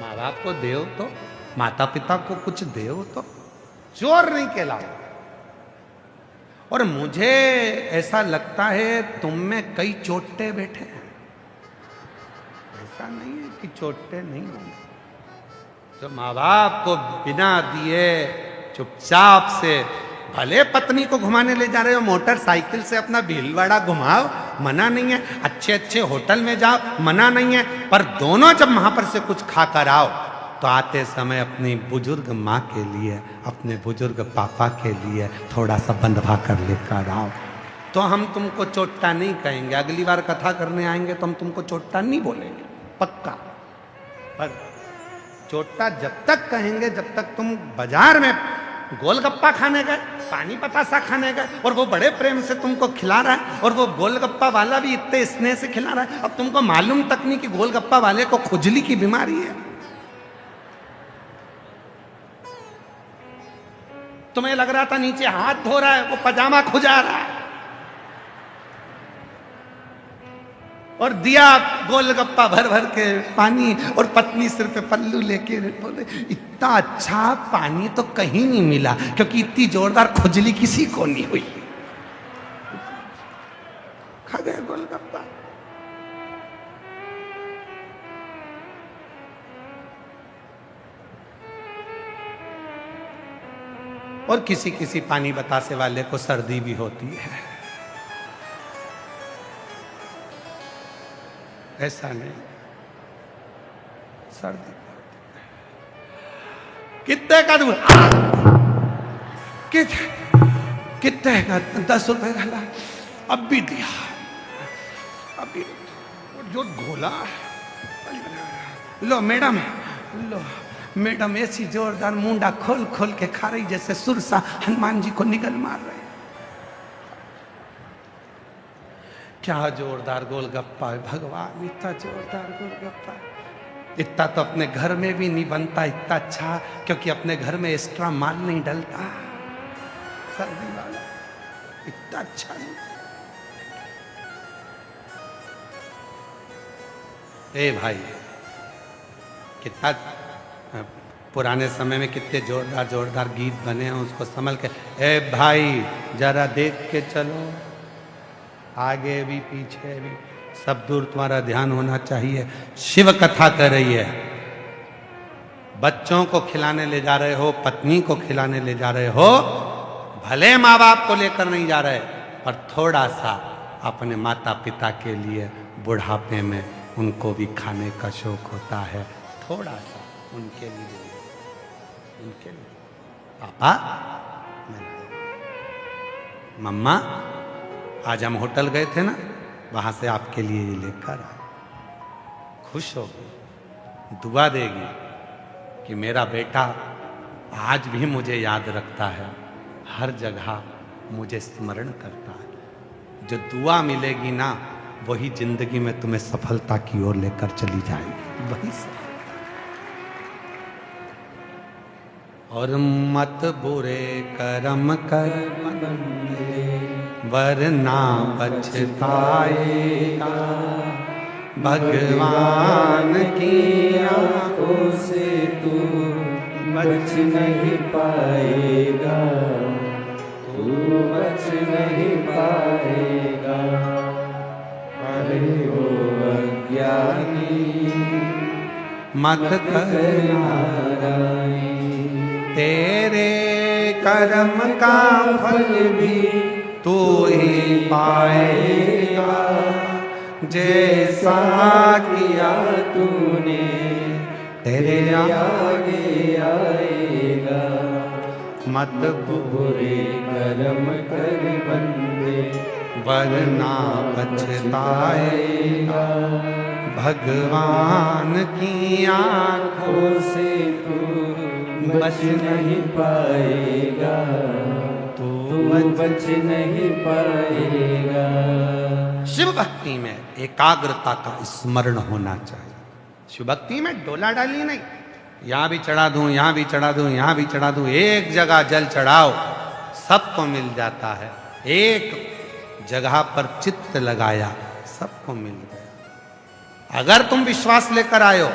माँ बाप को देव तो, माता पिता को कुछ देव तो, चोर नहीं कहलाओ। और मुझे ऐसा लगता है तुम में कई चोटे बैठे हैं। ऐसा नहीं है कि चोटे नहीं होंगे। जो माँ बाप को बिना दिए चुपचाप से, भले पत्नी को घुमाने ले जा रहे हो, मोटरसाइकिल से अपना भीलवाड़ा घुमाओ, मना नहीं है, अच्छे अच्छे होटल में जाओ, मना नहीं है, पर दोनों जब वहां पर से कुछ खा कर आओ तो आते समय अपनी बुजुर्ग माँ के लिए, अपने बुजुर्ग पापा के लिए थोड़ा सा बंधवा कर लेकर आओ, तो हम तुमको चोट्टा नहीं कहेंगे। अगली बार कथा करने आएंगे तो हम तुमको चोट्टा नहीं बोलेंगे, पक्का। पर चोट्टा जब तक कहेंगे जब तक तुम बाजार में गोलगप्पा खाने गए, पानी पतासा खाने गए, और वो बड़े प्रेम से तुमको खिला रहा है, और वो गोलगप्पा वाला भी इतने स्नेह से खिला रहा है। अब तुमको मालूम तक नहीं कि गोलगप्पा वाले को खुजली की बीमारी है। तुम्हें लग रहा था नीचे हाथ धो रहा है, वो पजामा खुजा रहा है, और दिया गोलगप्पा भर भर के पानी, और पत्नी सिर पे पल्लू लेके बोले इतना अच्छा पानी तो कहीं नहीं मिला, क्योंकि इतनी जोरदार खुजली किसी को नहीं हुई। खा गए गोलगप्पा। और किसी किसी पानी बतासे वाले को सर्दी भी होती है, ऐसा नहीं, सर्दी कितने का दूर, कितने का 10 रुपए का ला, अब भी दिया, अभी जो घोला, लो मैडम, लो मैडम, ऐसी जोरदार मुंडा खोल खोल के खा रही जैसे सुरसा हनुमान जी को निगल मार रहे। क्या जोरदार गोलगप्पा है भगवान, इतना जोरदार गोलगप्पा, इतना तो अपने घर में भी नहीं बनता इतना अच्छा, क्योंकि अपने घर में एक्स्ट्रा माल नहीं डलता। सर्दी वाला इतना अच्छा नहीं। ए भाई, कितना पुराने समय में कितने जोरदार जोरदार गीत बने हैं, उसको संभल के। ए भाई जरा देख के चलो, आगे भी पीछे भी सब दूर तुम्हारा ध्यान होना चाहिए। शिव कथा कर रही है, बच्चों को खिलाने ले जा रहे हो, पत्नी को खिलाने ले जा रहे हो, भले माँ बाप को लेकर नहीं जा रहे, पर थोड़ा सा अपने माता पिता के लिए बुढ़ापे में उनको भी खाने का शौक होता है, थोड़ा सा उनके लिए, उनके लिए। पापा, मम्मा, आज हम होटल गए थे ना, वहां से आपके लिए ये लेकर आए। खुश होगी, दुआ देगी कि मेरा बेटा आज भी मुझे याद रखता है, हर जगह मुझे स्मरण करता है। जो दुआ मिलेगी ना, वही जिंदगी में तुम्हें सफलता की ओर लेकर चली जाएगी, वही सफलता। और मत बुरे कर्म कर बंदे वरना पछताएगा भगवान की आंखों से तू बच नहीं पाएगा, तू बच नहीं पाएगा। अरे ओ अज्ञानी मत कर नारायणी, तेरे कर्म का फल भी तू ही पाएगा जैसा किया तूने तेरे आगे आएगा। मत बुरे कर्म कर बंदे वरना पछताएगा भगवान की आंखों आँखों से तू बच नहीं पाएगा, तू तू बच नहीं पाएगा। शिव भक्ति में एकाग्रता का स्मरण होना चाहिए। शिव भक्ति में डोला डाली नहीं, यहां भी चढ़ा दूं, यहां भी चढ़ा दूं, यहां भी चढ़ा दूं। एक जगह जल चढ़ाओ सबको मिल जाता है। एक जगह पर चित्त लगाया सबको मिल गया। अगर तुम विश्वास लेकर आयो,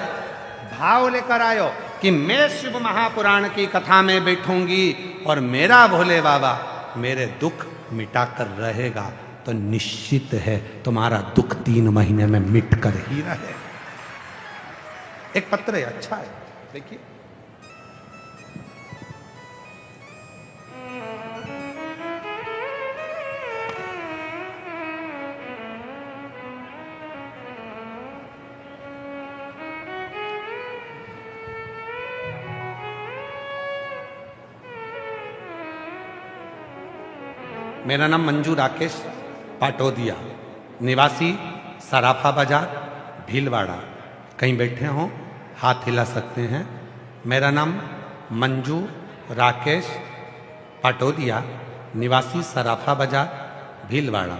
भाव लेकर आयो कि मैं शिव महापुराण की कथा में बैठूंगी और मेरा भोले बाबा मेरे दुख मिटाकर रहेगा, तो निश्चित है तुम्हारा दुख 3 महीने में मिट कर ही रहे। एक पत्र है, अच्छा है, देखिए। मेरा नाम मंजू राकेश पाटोदिया, निवासी सराफा बाजार भीलवाड़ा। कहीं बैठे हों हाथ हिला सकते हैं। मेरा नाम मंजू राकेश पाटोदिया, निवासी सराफा बाजार भीलवाड़ा।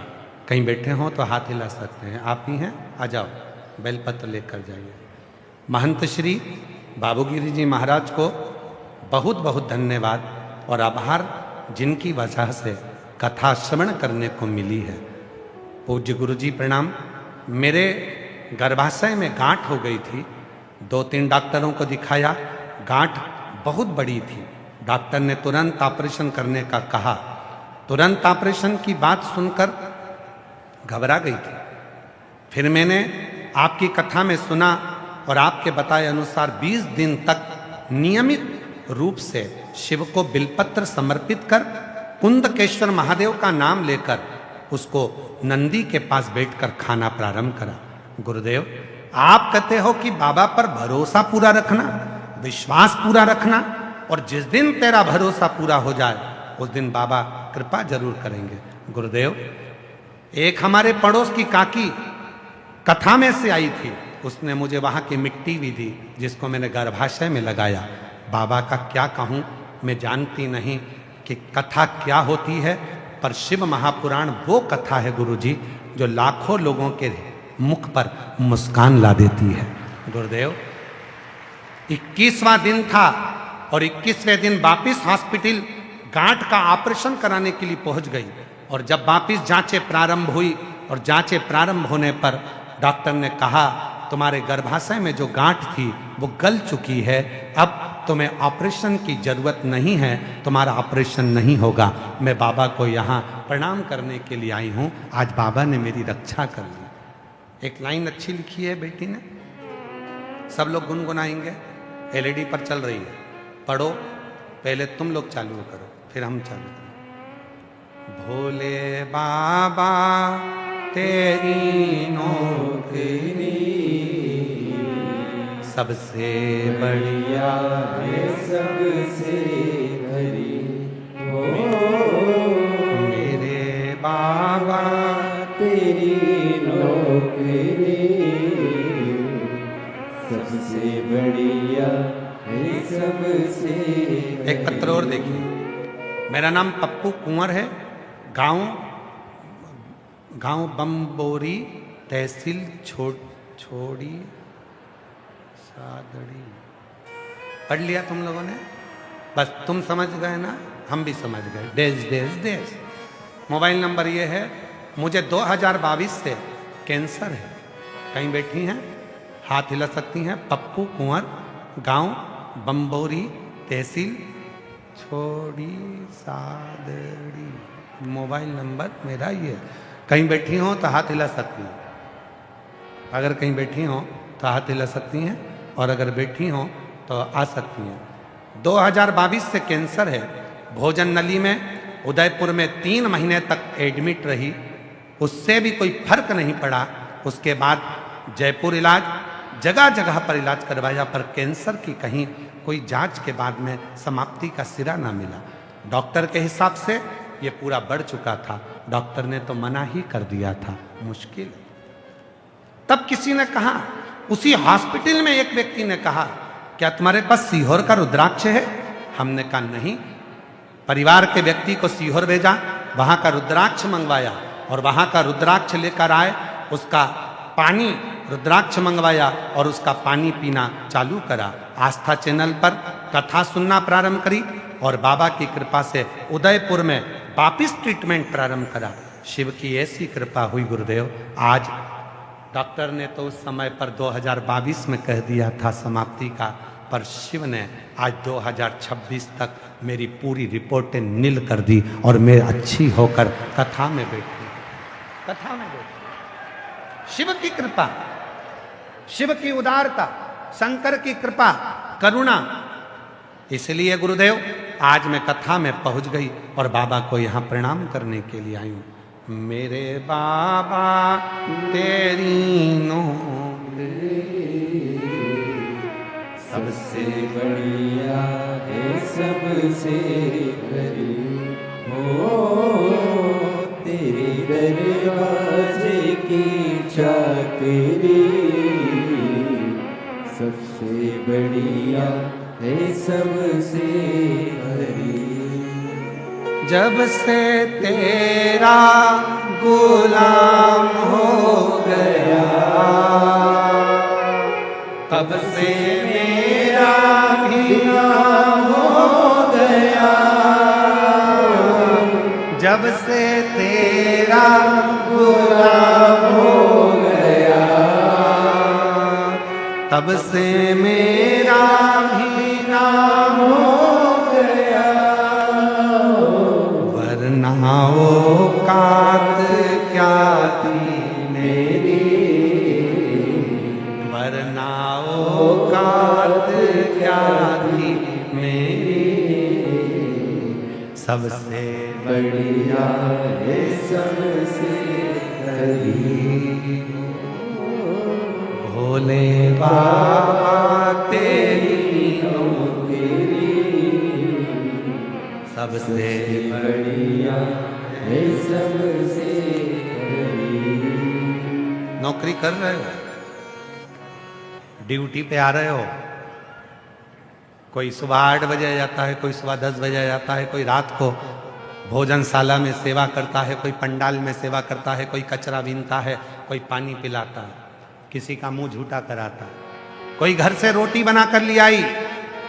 कहीं बैठे हों तो हाथ हिला सकते हैं। आप ही हैं, आ जाओ, बेलपत्र लेकर जाइए। महंत श्री बाबूगिरी जी महाराज को बहुत बहुत धन्यवाद और आभार, जिनकी वजह से कथा श्रवण करने को मिली है। पूज्य गुरु जी प्रणाम। मेरे गर्भाशय में गांठ हो गई थी, 2-3 डॉक्टरों को दिखाया, गांठ बहुत बड़ी थी। डॉक्टर ने तुरंत ऑपरेशन करने का कहा। तुरंत ऑपरेशन की बात सुनकर घबरा गई थी। फिर मैंने आपकी कथा में सुना और आपके बताए अनुसार 20 दिन तक नियमित रूप से शिव को बिलपत्र समर्पित कर कुंदकेश्वर महादेव का नाम लेकर उसको नंदी के पास बैठकर खाना प्रारंभ करा। गुरुदेव, आप कहते हो कि बाबा पर भरोसा पूरा रखना, विश्वास पूरा रखना, और जिस दिन तेरा भरोसा पूरा हो जाए उस दिन बाबा कृपा जरूर करेंगे। गुरुदेव, एक हमारे पड़ोस की काकी कथा में से आई थी, उसने मुझे वहां की मिट्टी भी दी जिसको मैंने गर्भाशय में लगाया। बाबा का क्या कहूं, मैं जानती नहीं कि कथा क्या होती है, पर शिव महापुराण वो कथा है गुरुजी जो लाखों लोगों के मुख पर मुस्कान ला देती है। गुरुदेव, 21वां दिन था और 21वें दिन वापिस हॉस्पिटल गांठ का ऑपरेशन कराने के लिए पहुंच गई। और जब वापिस जांचें प्रारंभ हुई और जांचें प्रारंभ होने पर डॉक्टर ने कहा, तुम्हारे गर्भाशय में जो गांठ थी वो गल चुकी है, अब तुम्हें ऑपरेशन की जरूरत नहीं है, तुम्हारा ऑपरेशन नहीं होगा। मैं बाबा को यहाँ प्रणाम करने के लिए आई हूँ। आज बाबा ने मेरी रक्षा कर ली। एक लाइन अच्छी लिखी है बेटी ने, सब लोग गुनगुनाएंगे, एलईडी पर चल रही है, पढ़ो। पहले तुम लोग चालू करो, फिर हम चालू करें। भोले बाबा तेरी नौकरी सबसे बढ़िया है, सबसे भरी हो मेरे बाबा तेरी नौकरी सबसे बढ़िया है, सबसे। एक पत्र और देखिए। मेरा नाम पप्पू कुंवर है, गांव बम्बोरी, तहसील छोड़ी सादड़ी। पढ़ लिया तुम लोगों ने? बस तुम समझ गए ना, हम भी समझ गए। देश देश देश। मोबाइल नंबर ये है, मुझे 2022 से कैंसर है। कहीं बैठी हैं, हाथ हिला सकती हैं। पप्पू कुंवर, गांव बम्बोरी, तहसील छोड़ी सादड़ी। मोबाइल नंबर मेरा ये। कहीं बैठी हो तो हाथ हिला सकती हैं। अगर कहीं बैठी हो तो हाथ हिला सकती हैं, और अगर बैठी हो तो आ सकती हैं। 2022 से कैंसर है। भोजन नली में उदयपुर में 3 महीने तक एडमिट रही, उससे भी कोई फर्क नहीं पड़ा। उसके बाद जयपुर इलाज, जगह जगह पर इलाज करवाया, पर कैंसर की कहीं कोई जांच के बाद में समाप्ति का सिरा ना मिला। डॉक्टर के हिसाब से ये पूरा बढ़ चुका था। डॉक्टर ने तो मना ही कर दिया था, मुश्किल। तब किसी ने कहा, उसी हॉस्पिटल में एक व्यक्ति ने कहा, क्या तुम्हारे पास सीहोर का रुद्राक्ष है? हमने कहा नहीं। परिवार के व्यक्ति को सीहोर भेजा, वहां का रुद्राक्ष मंगवाया, और वहां का रुद्राक्ष लेकर आए, उसका पानी रुद्राक्ष मंगवाया और उसका पानी पीना चालू करा। आस्था चैनल पर कथा सुनना प्रारंभ करी, और बाबा की कृपा से उदयपुर में वापिस ट्रीटमेंट प्रारंभ करा। शिव की ऐसी कृपा हुई गुरुदेव। आज डॉक्टर ने तो उस समय पर 2022 में कह दिया था समाप्ति का, पर शिव ने आज 2026 तक मेरी पूरी रिपोर्टें नील कर दी, और मैं अच्छी होकर कथा में बैठी। कथा में बैठी। शिव की कृपा, शिव की उदारता, शंकर की कृपा, करुणा। इसलिए गुरुदेव आज मैं कथा में पहुंच गई और बाबा को यहां प्रणाम करने के लिए आई हूं। मेरे बाबा तेरी नौकरी सबसे बढ़िया है, सबसे करीब हो, तेरे दरवाजे की चाकरी सबसे बढ़िया है, सबसे करीब। जब से तेरा गुलाम हो गया, तब से मेरा भी नाम हो गया। जब से तेरा गुलाम हो गया, तब से मेरा भी नाम हो गया। वरना औकात क्या थी मेरी, वरना औकात क्या थी मेरी। सबसे बढ़िया है, सबसे करीब। भोले बाबा तेरी नौकरी सबसे बढ़िया है, सबसे करीब। नौकरी कर रहे हो, ड्यूटी पे आ रहे हो। कोई सुबह 8 बजे जाता है, कोई सुबह 10 बजे जाता है, कोई रात को भोजनशाला में सेवा करता है, कोई पंडाल में सेवा करता है, कोई कचरा बीनता है, कोई पानी पिलाता है, किसी का मुंह झूठा कराता है। कोई घर से रोटी बना कर ले आई,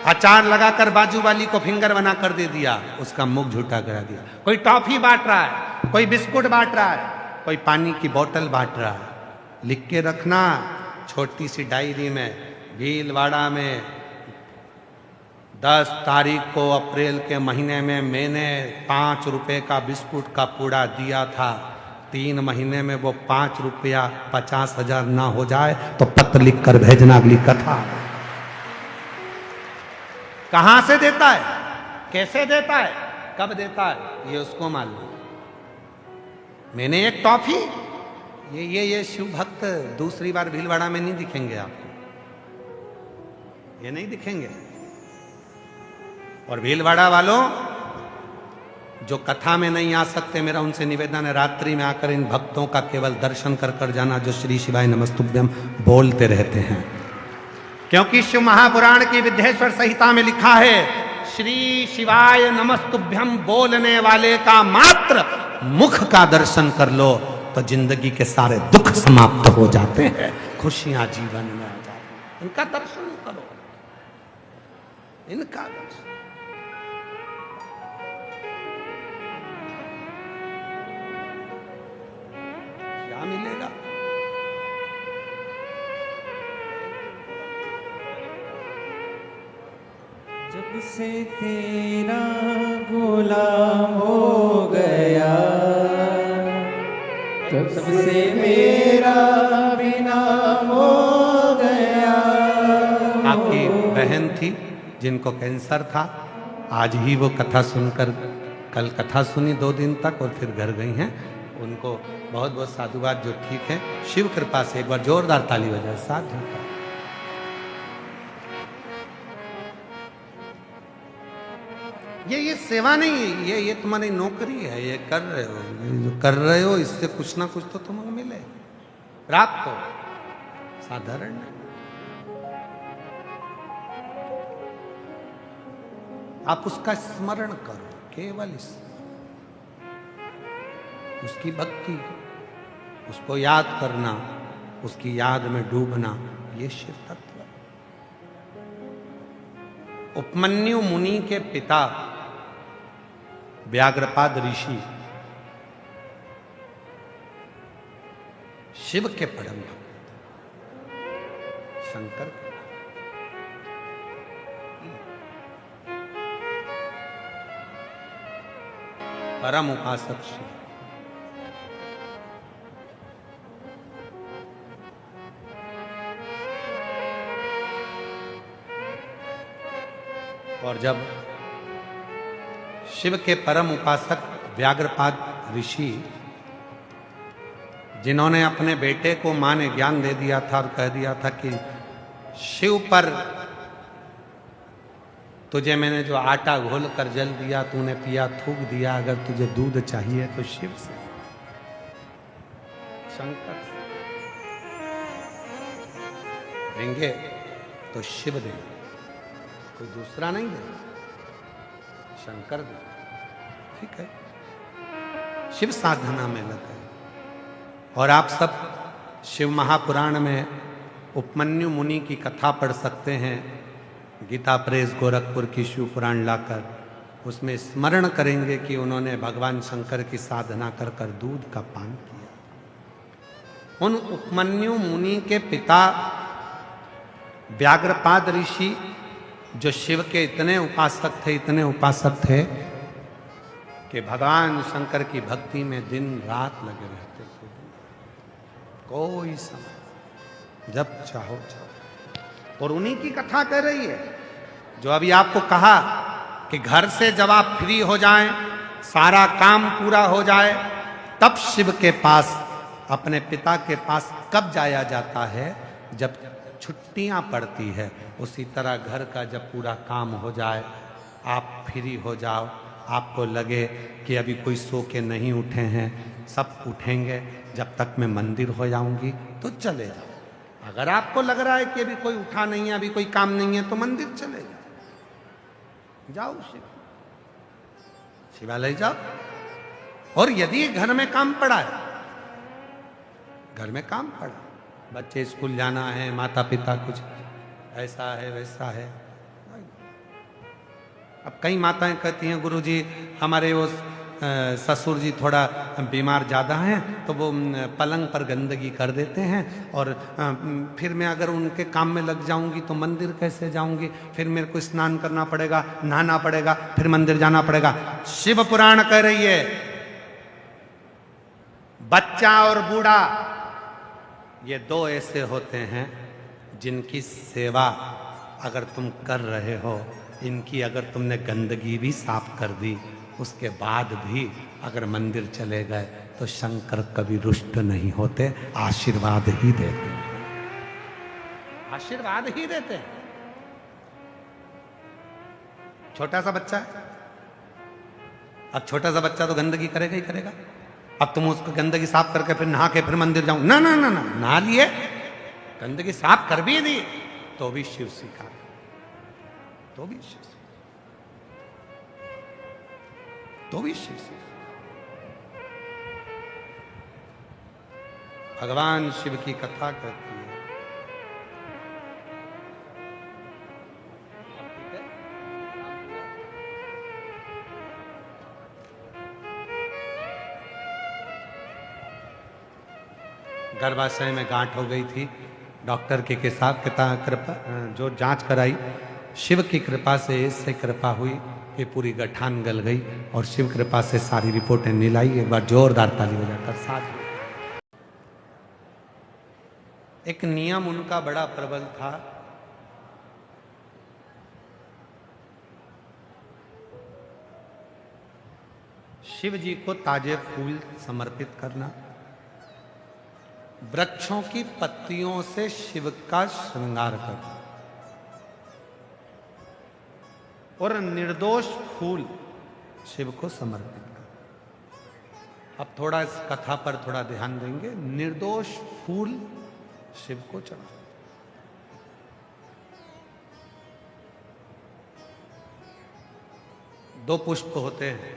अचार लगाकर बाजू वाली को फिंगर बना कर दे दिया, उसका मुंह झूठा करा दिया। कोई टॉफी बांट रहा है, कोई बिस्कुट बांट रहा है, कोई पानी की बोतल बांट रहा है। लिख के रखना छोटी सी डायरी में, भीलवाड़ा में 10 तारीख को अप्रैल के महीने में मैंने 5 रुपए का बिस्कुट का पूड़ा दिया था। 3 महीने में वो 5 रुपया 50,000 ना हो जाए तो पत्र लिख कर भेजना अगली कथा। कहां से देता है, कैसे देता है, कब देता है, ये उसको मालूम। मैंने एक टॉफी, ये शिव भक्त दूसरी बार भीलवाड़ा में नहीं दिखेंगे आपको, ये नहीं दिखेंगे। और भीलवाड़ा वालों जो कथा में नहीं आ सकते, मेरा उनसे निवेदन है, रात्रि में आकर इन भक्तों का केवल दर्शन कर कर जाना, जो श्री शिवाय नमस्तुभ्यम बोलते रहते हैं। क्योंकि शिव महापुराण की विद्येश्वर संहिता में लिखा है, श्री शिवाय नमस्तुभ्यम बोलने वाले का मात्र मुख का दर्शन कर लो तो जिंदगी के सारे दुख समाप्त हो जाते हैं, खुशियां जीवन में आ जाती हैं। इनका दर्शन करो, इनका दर्शन। क्या मिलेगा? जब से तेरा गुलाम हो गया, तब से मेरा भी नाम हो गया। आपकी बहन थी जिनको कैंसर था, आज ही वो कथा सुनकर, कल कथा सुनी 2 दिन तक और फिर घर गई हैं। उनको बहुत बहुत साधुवाद जो ठीक है। शिव कृपा से एक बार जोरदार ताली बजाए। साधु। ये सेवा नहीं है, ये तुम्हारी नौकरी है, ये कर रहे हो, जो कर रहे हो इससे कुछ ना कुछ तो तुमको मिले, प्राप्त हो, साधारण नहीं। आप उसका स्मरण करो, केवल उसकी भक्ति, उसको याद करना, उसकी याद में डूबना, ये शिव तत्व है। उपमन्यु मुनि के पिता व्याघ्रपाद ऋषि शिव के परम भक्त, शंकर के परम उपासक शिव। और जब शिव के परम उपासक व्याघ्रपाद ऋषि, जिन्होंने अपने बेटे को मां ने ज्ञान दे दिया था और कह दिया था कि शिव पर तुझे मैंने जो आटा घोल कर जल दिया, तूने पिया, थूक दिया, अगर तुझे दूध चाहिए तो शिव से, शंकर से देंगे तो शिव देंगे, कोई दूसरा नहीं देगा, शंकर देगा। ठीक है, शिव साधना में लगे। और आप सब शिव महापुराण में उपमन्यु मुनि की कथा पढ़ सकते हैं, गीता प्रेस गोरखपुर की शिव पुराण लाकर, उसमें स्मरण करेंगे कि उन्होंने भगवान शंकर की साधना कर कर दूध का पान किया। उन उपमन्यु मुनि के पिता व्याघ्रपाद ऋषि, जो शिव के इतने उपासक थे कि भगवान शंकर की भक्ति में दिन रात लगे रहते थे। कोई समय जब चाहो चाहो। और उन्हीं की कथा कह रही है, जो अभी आपको कहा कि घर से जब आप फ्री हो जाएं, सारा काम पूरा हो जाए, तब शिव के पास, अपने पिता के पास कब जाया जाता है? जब छुट्टियां पड़ती है। उसी तरह घर का जब पूरा काम हो जाए, आप फ्री हो जाओ, आपको लगे कि अभी कोई सो के नहीं उठे हैं, सब उठेंगे, जब तक मैं मंदिर हो जाऊंगी तो चले जाओ। अगर आपको लग रहा है कि अभी कोई उठा नहीं है, अभी कोई काम नहीं है, तो मंदिर चले जाओ, शिवालय जाओ। और यदि घर में काम पड़ा है, घर में काम पड़ा, बच्चे स्कूल जाना है, माता पिता कुछ ऐसा है वैसा है। अब कई माताएं कहती हैं, गुरुजी हमारे वो ससुर जी थोड़ा बीमार ज़्यादा हैं, तो वो पलंग पर गंदगी कर देते हैं, और फिर मैं अगर उनके काम में लग जाऊंगी तो मंदिर कैसे जाऊंगी? फिर मेरे को स्नान करना पड़ेगा, नहाना पड़ेगा, फिर मंदिर जाना पड़ेगा। शिव पुराण कह रही है, बच्चा और बूढ़ा ये 2 ऐसे होते हैं जिनकी सेवा अगर तुम कर रहे हो, इनकी अगर तुमने गंदगी भी साफ कर दी, उसके बाद भी अगर मंदिर चले गए तो शंकर कभी रुष्ट नहीं होते, आशीर्वाद ही देते हैं, आशीर्वाद ही देते हैं। छोटा सा बच्चा है, अब छोटा सा बच्चा तो गंदगी करेगा ही करेगा। अब तुम उसको गंदगी साफ करके फिर नहा के फिर मंदिर जाऊं, ना ना ना ना, नहा लिए, गंदगी साफ कर भी दी, तो भी शिव स्वीकार, तो भी शिव, तो भी शिव। भगवान शिव की कथा करती है। गर्भाशय में गांठ हो गई थी। डॉक्टर की कृपा जो जांच कराई, शिव की कृपा से इससे कृपा हुई कि पूरी गठान गल गई और शिव कृपा से सारी रिपोर्टें नील आई। एक बार जोरदार ताली हो जाकर साथ। एक नियम उनका बड़ा प्रबल था, शिव जी को ताजे फूल समर्पित करना, वृक्षों की पत्तियों से शिव का श्रृंगार करना और निर्दोष फूल शिव को समर्पित करना। अब थोड़ा इस कथा पर थोड़ा ध्यान देंगे। निर्दोष फूल शिव को चढ़ा, दो पुष्प होते हैं,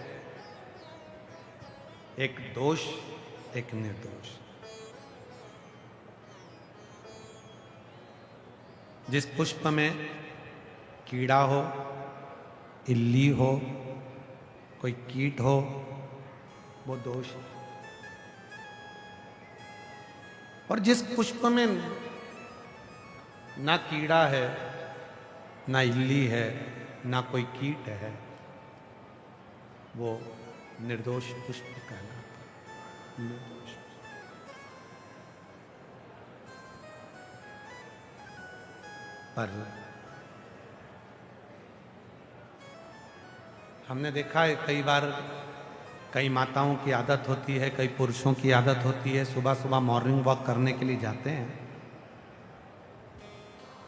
एक दोष एक निर्दोष। जिस पुष्प में कीड़ा हो, इल्ली हो, कोई कीट हो, वो दोष है। और जिस पुष्प में ना कीड़ा है, ना इल्ली है, ना कोई कीट है, वो निर्दोष पुष्प कहलाता है। निर्दोष। पर हमने देखा है कई बार, कई माताओं की आदत होती है, कई पुरुषों की आदत होती है, सुबह सुबह मॉर्निंग वॉक करने के लिए जाते हैं,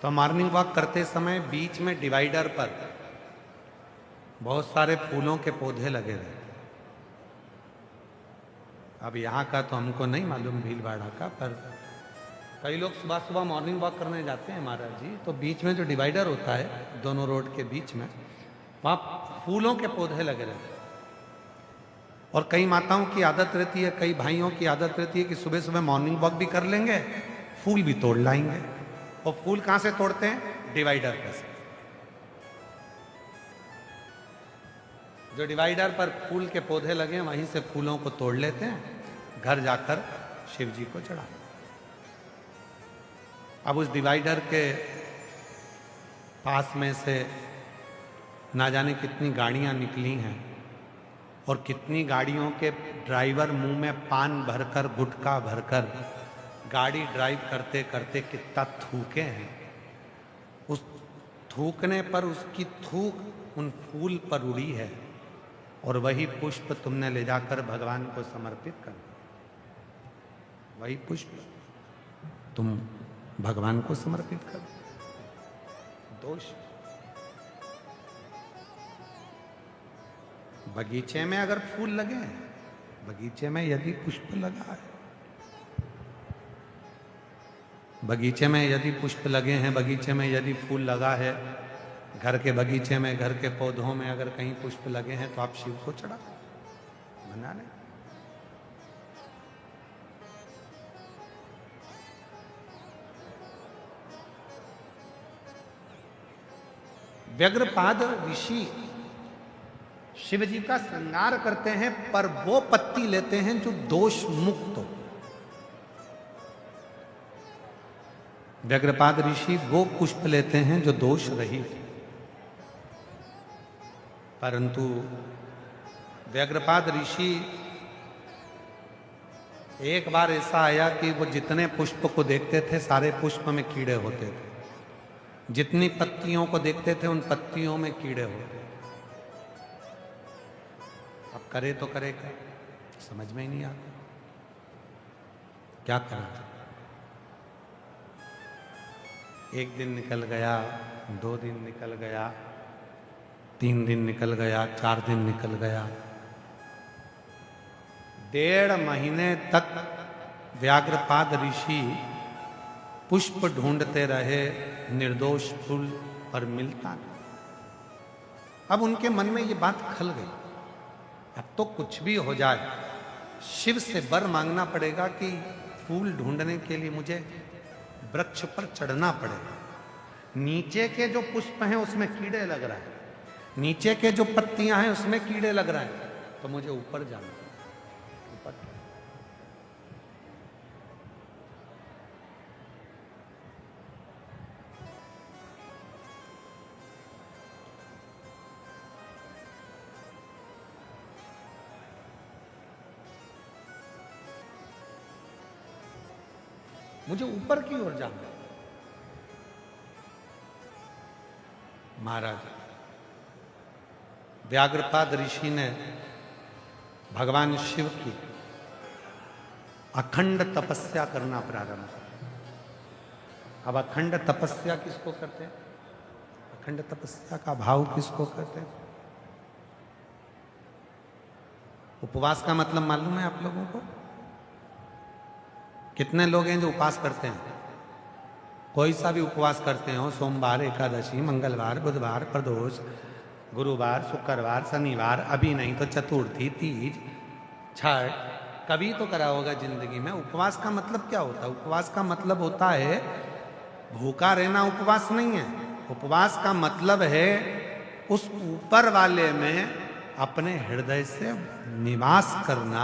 तो मॉर्निंग वॉक करते समय बीच में डिवाइडर पर बहुत सारे फूलों के पौधे लगे रहते हैं। अब यहाँ का तो हमको नहीं मालूम भीलवाड़ा का, पर कई लोग सुबह सुबह मॉर्निंग वॉक करने जाते हैं महाराज जी, तो बीच में जो डिवाइडर होता है दोनों रोड के बीच में, वहाँ फूलों के पौधे लगे रहते हैं। और कई माताओं की आदत रहती है, कई भाइयों की आदत रहती है कि सुबह सुबह मॉर्निंग वॉक भी कर लेंगे, फूल भी तोड़ लाएंगे। और फूल कहाँ से तोड़ते हैं? डिवाइडर पे से। जो डिवाइडर पर फूल के पौधे लगे हैं वहीं से फूलों को तोड़ लेते हैं, घर जाकर शिव जी को चढ़ा। अब उस डिवाइडर के पास में से ना जाने कितनी गाड़ियां निकली हैं और कितनी गाड़ियों के ड्राइवर मुंह में पान भरकर, गुटखा भरकर गाड़ी ड्राइव करते करते कितना थूके हैं। उस थूकने पर उसकी थूक उन फूल पर उड़ी है और वही पुष्प तुमने ले जाकर भगवान को समर्पित कर, वही पुष्प तुम भगवान को समर्पित कर। दोष। बगीचे में अगर फूल लगे हैं, बगीचे में यदि पुष्प लगा है, बगीचे में यदि पुष्प लगे हैं, बगीचे में यदि फूल लगा है, घर के बगीचे में, घर के पौधों में अगर कहीं पुष्प लगे हैं, तो आप शिव को चढ़ा बना लें। व्यग्रपाद ऋषि शिव जी का श्रृंगार करते हैं, पर वो पत्ती लेते हैं जो दोष मुक्त हो। व्यग्रपाद ऋषि वो पुष्प लेते हैं जो दोष रहित। परंतु व्यग्रपाद ऋषि एक बार ऐसा आया कि वो जितने पुष्प को देखते थे सारे पुष्प में कीड़े होते थे, जितनी पत्तियों को देखते थे उन पत्तियों में कीड़े होते थे। अब करे तो करे क्या, समझ में ही नहीं आता क्या करें। एक दिन निकल गया, 2 दिन निकल गया, 3 दिन निकल गया, 4 दिन निकल गया, 1.5 महीने तक व्याघ्रपाद ऋषि पुष्प ढूंढते रहे, निर्दोष फूल पर मिलता नहीं। अब उनके मन में ये बात खल गई, अब तो कुछ भी हो जाए शिव से वर मांगना पड़ेगा कि फूल ढूंढने के लिए मुझे वृक्ष पर चढ़ना पड़ेगा। नीचे के जो पुष्प हैं उसमें कीड़े लग रहा है, नीचे के जो पत्तियां हैं उसमें कीड़े लग रहा है, तो मुझे ऊपर जाना, ऊपर। मुझे ऊपर की ओर जाना है। महाराज व्याघ्रपाद ऋषि ने भगवान शिव की अखंड तपस्या करना प्रारंभ किया। अब अखंड तपस्या किसको कहते हैं? अखंड तपस्या का भाव किसको कहते हैं? उपवास का मतलब मालूम है आप लोगों को? कितने लोग हैं जो उपवास करते हैं? कोई सा भी उपवास करते हो, सोमवार, एकादशी, मंगलवार, बुधवार, प्रदोष, गुरुवार, शुक्रवार, शनिवार, अभी नहीं तो चतुर्थी, तीज, छठ, कभी तो करा होगा जिंदगी में। उपवास का मतलब क्या होता है? उपवास का मतलब होता है भूखा रहना। उपवास नहीं है। उपवास का मतलब है उस ऊपर वाले में अपने हृदय से निवास करना,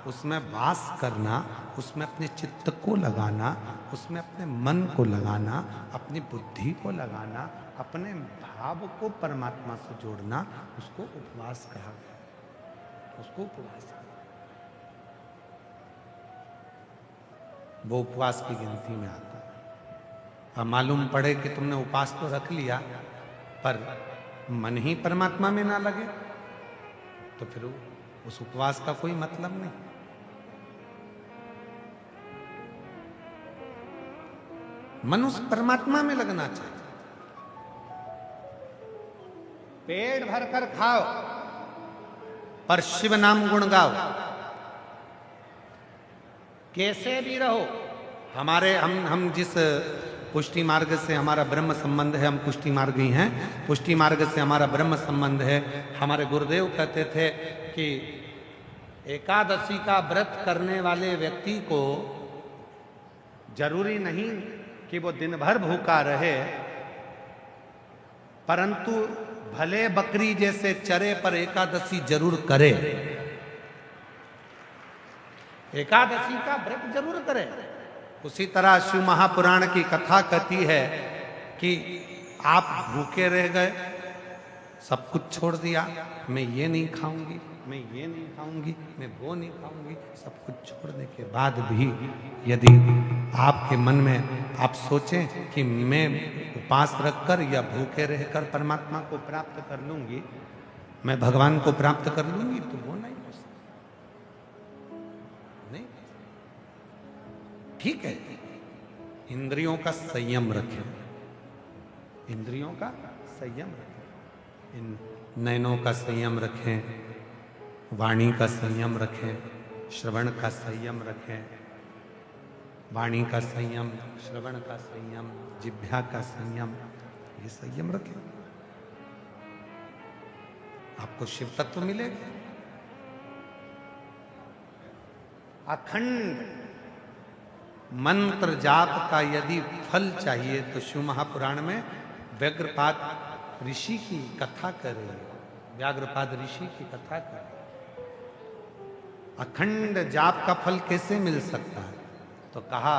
उसमें वास करना, उसमें अपने चित्त को लगाना, उसमें अपने मन को लगाना, अपनी बुद्धि को लगाना, अपने भाव को परमात्मा से जोड़ना, उसको उपवास कहा गया। उसको उपवास कहा। वो उपवास की गिनती में आता है। अब मालूम पड़े कि तुमने उपवास तो रख लिया पर मन ही परमात्मा में ना लगे तो फिर उस उपवास का कोई मतलब नहीं। मन उस परमात्मा में लगना चाहिए। पेट भर कर खाओ पर शिव नाम गुण गाओ। कैसे भी रहो। हम जिस पुष्टि मार्ग से हमारा ब्रह्म संबंध है, हम पुष्टि मार्ग ही हैं। पुष्टि मार्ग से हमारा ब्रह्म संबंध है। हमारे गुरुदेव कहते थे कि एकादशी का व्रत करने वाले व्यक्ति को जरूरी नहीं कि वो दिन भर भूखा रहे, परंतु भले बकरी जैसे चरे पर एकादशी जरूर करे। एकादशी का व्रत जरूर करे। उसी तरह शिव महापुराण की कथा कहती है कि आप भूखे रह गए, सब कुछ छोड़ दिया, मैं ये नहीं खाऊंगी, मैं ये नहीं खाऊंगी, मैं वो नहीं खाऊंगी, सब कुछ छोड़ने के बाद भी यदि आपके मन में आप सोचें कि मैं उपवास रखकर या भूखे रहकर परमात्मा को प्राप्त कर लूंगी, मैं भगवान को प्राप्त कर लूंगी, तो वो नहीं हो सकता। नहीं, ठीक है, इंद्रियों का संयम रखें, इंद्रियों का संयम रखें, इन नयनों का संयम रखें, वाणी का संयम रखें, श्रवण का संयम रखें, वाणी का संयम, श्रवण का संयम, जिह्वा का संयम, ये संयम रखें, आपको शिव तत्व मिलेगा। अखंड मंत्र जाप का यदि फल चाहिए तो शिव महापुराण में व्याघ्रपाद ऋषि की कथा कर रहे हैं। व्याघ्रपाद ऋषि की कथा कर रहे हैं। अखंड जाप का फल कैसे मिल सकता है? तो कहा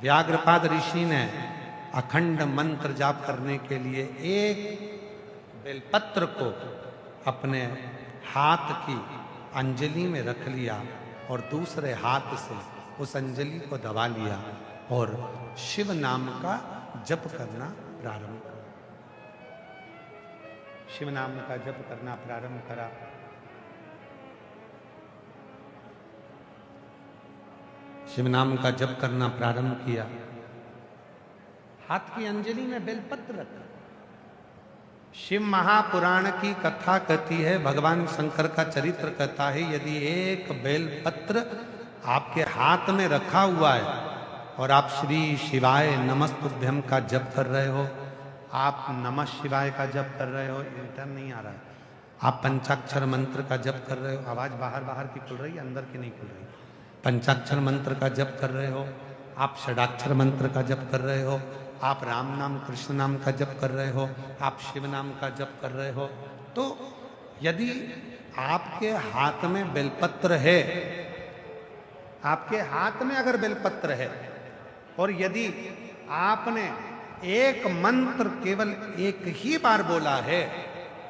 व्याघ्रपाद ऋषि ने अखंड मंत्र जाप करने के लिए एक बेलपत्र को अपने हाथ की अंजलि में रख लिया और दूसरे हाथ से उस अंजलि को दबा लिया और शिव नाम का जप करना प्रारंभ करा। शिव नाम का जप करना प्रारंभ करा। शिव नाम का जप करना प्रारंभ किया। हाथ की अंजलि में बेलपत्र रखा। शिव महापुराण की कथा कहती है, भगवान शंकर का चरित्र कहता है, यदि एक बेलपत्र आपके हाथ में रखा हुआ है और आप श्री शिवाय नमस्तुभ्यम का जप कर रहे हो, आप नमः शिवाय का जप कर रहे हो, इंटर नहीं आ रहा है, आप पंचाक्षर मंत्र का जप कर रहे हो, आवाज बाहर बाहर की खुल रही है, अंदर की नहीं खुल रही, पंचाक्षर मंत्र का जप कर रहे हो, आप षडाक्षर मंत्र का जप कर रहे हो, आप राम नाम कृष्ण नाम का जप कर रहे हो, आप शिव नाम का जप कर रहे हो, तो यदि आपके हाथ में बेलपत्र है, आपके हाथ में अगर बेलपत्र है और यदि आपने एक मंत्र केवल एक ही बार बोला है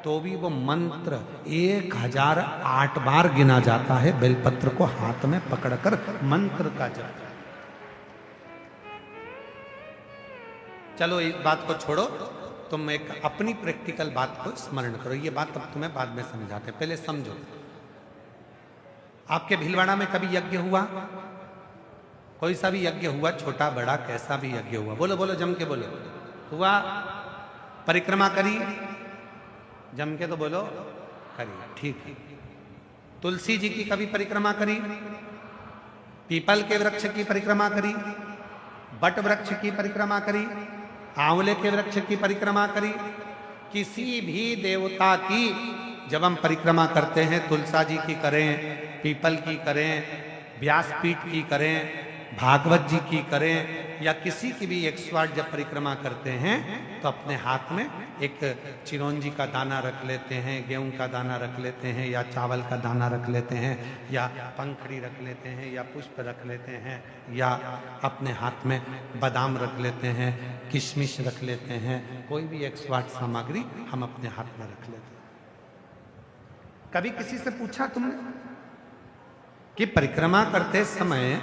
तो भी वो मंत्र 1008 बार गिना जाता है। बेलपत्र को हाथ में पकड़कर मंत्र का जप। चलो इस बात को छोड़ो, तुम एक अपनी प्रैक्टिकल बात को स्मरण करो। ये बात अब तुम्हें बाद में समझाते हैं, पहले समझो। आपके भीलवाड़ा में कभी यज्ञ हुआ? कोई सा भी यज्ञ हुआ, छोटा बड़ा कैसा भी यज्ञ हुआ? बोलो बोलो, जम के बोलो। हुआ? परिक्रमा करी? जम के तो बोलो, करी। ठीक है। तुलसी जी की कभी परिक्रमा करी? पीपल के वृक्ष की परिक्रमा करी? बट वृक्ष की परिक्रमा करी? आंवले के वृक्ष की परिक्रमा करी? किसी भी देवता की जब हम परिक्रमा करते हैं, तुलसा जी की करें, पीपल की करें, व्यासपीठ की करें, भागवत जी की करें, या किसी की भी 108 जब परिक्रमा करते हैं तो अपने हाथ में एक चिरौंजी का दाना रख लेते हैं, गेहूं का दाना रख लेते हैं, या चावल का दाना रख लेते हैं, या पंखड़ी रख लेते हैं, या पुष्प रख लेते हैं, या अपने हाथ में बादाम रख लेते हैं, किशमिश रख लेते हैं। कोई भी 108 सामग्री हम अपने हाथ में रख लेते हैं। कभी किसी से पूछा तुमने कि परिक्रमा करते समय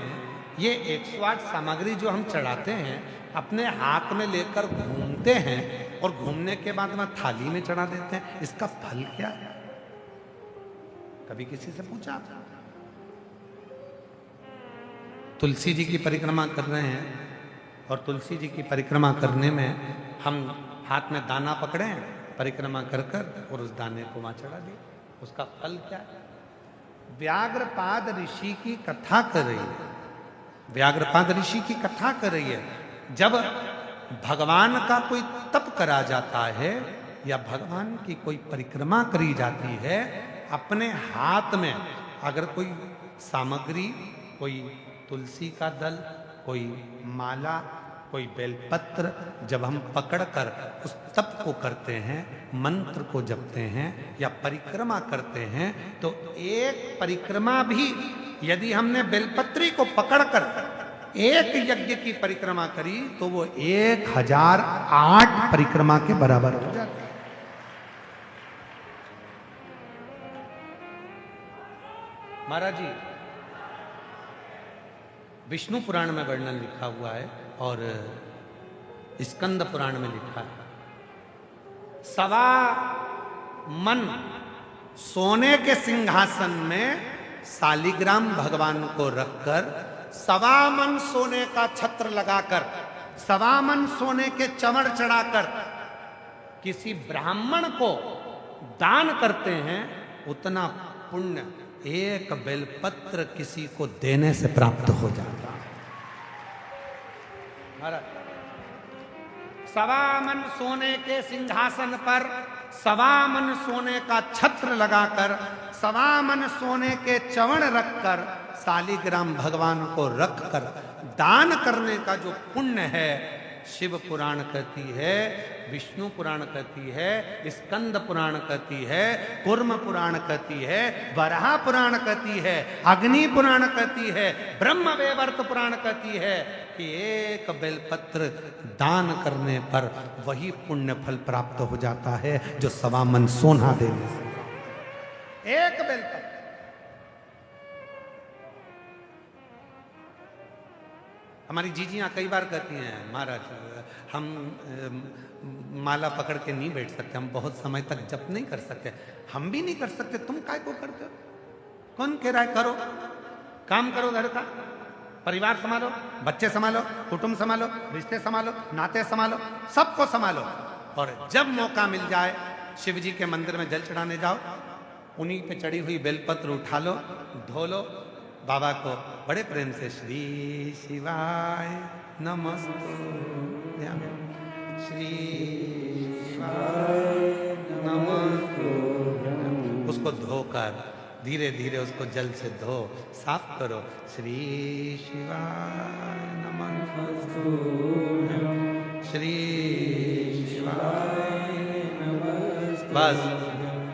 ये 108 सामग्री जो हम चढ़ाते हैं अपने हाथ में लेकर घूमते हैं और घूमने के बाद में थाली में चढ़ा देते हैं, इसका फल क्या है? कभी किसी से पूछा? तुलसी जी की परिक्रमा कर रहे हैं और तुलसी जी की परिक्रमा करने में हम हाथ में दाना पकड़े हैं, परिक्रमा कर कर और उस दाने को वहां चढ़ा दिए, उसका फल क्या है? व्याघ्रपाद ऋषि की कथा कर रही है, व्याघ्रपाद ऋषि की कथा कर रही है। जब भगवान का कोई तप करा जाता है या भगवान की कोई परिक्रमा करी जाती है, अपने हाथ में अगर कोई सामग्री, कोई तुलसी का दल, कोई माला, कोई बेलपत्र जब हम पकड़कर उस तप को करते हैं, मंत्र को जपते हैं या परिक्रमा करते हैं, तो एक परिक्रमा भी यदि हमने बेलपत्री को पकड़कर एक यज्ञ की परिक्रमा करी तो वो 1008 परिक्रमा के बराबर हो जाती है। महाराज जी, विष्णु पुराण में वर्णन लिखा हुआ है और स्कंद पुराण में लिखा है, 1.25 मन सोने के सिंहासन में शालिग्राम भगवान को रखकर 1.25 मन सोने का छत्र लगाकर 1.25 मन सोने के चमड़ चढ़ाकर किसी ब्राह्मण को दान करते हैं, उतना पुण्य एक बेलपत्र किसी को देने से प्राप्त हो जाता है। महाराज, 1.25 मन सोने के सिंहासन पर 1.25 मन सोने का छत्र लगाकर 1.25 मन सोने के चवण रखकर शालिग्राम भगवान को रखकर दान करने का जो पुण्य है, शिव पुराण कहती है, विष्णु पुराण कहती है, स्कंद पुराण कहती है, कूर्म पुराण कहती है, वराह पुराण कहती है, अग्नि पुराण कहती है, ब्रह्म वैवर्त पुराण कहती है कि एक बेलपत्र दान करने पर वही पुण्य फल प्राप्त हो जाता है जो 1.25 मन सोना देने से। एक बेलपत्र। हमारी जीजियां कई बार कहती हैं, महाराज हम माला पकड़ के नहीं बैठ सकते, हम बहुत समय तक जप नहीं कर सकते। हम भी नहीं कर सकते, तुम काय को करते हो? कौन कह रहा है करो? काम करो, घर का परिवार संभालो, बच्चे संभालो, कुटुंब संभालो, रिश्ते संभालो, नाते संभालो, सबको संभालो। और जब मौका मिल जाए शिव जी के मंदिर में जल चढ़ाने जाओ, उन्हीं पे चढ़ी हुई बेलपत्र उठा लो, धो लो, बाबा को बड़े प्रेम से श्री शिवाय नमस्तु, श्री शिवाय नमस्तु, उसको धोकर धीरे धीरे उसको जल से धो, साफ करो, श्री शिवाय नमस्तु, श्री शिवाय नमस्तु। बस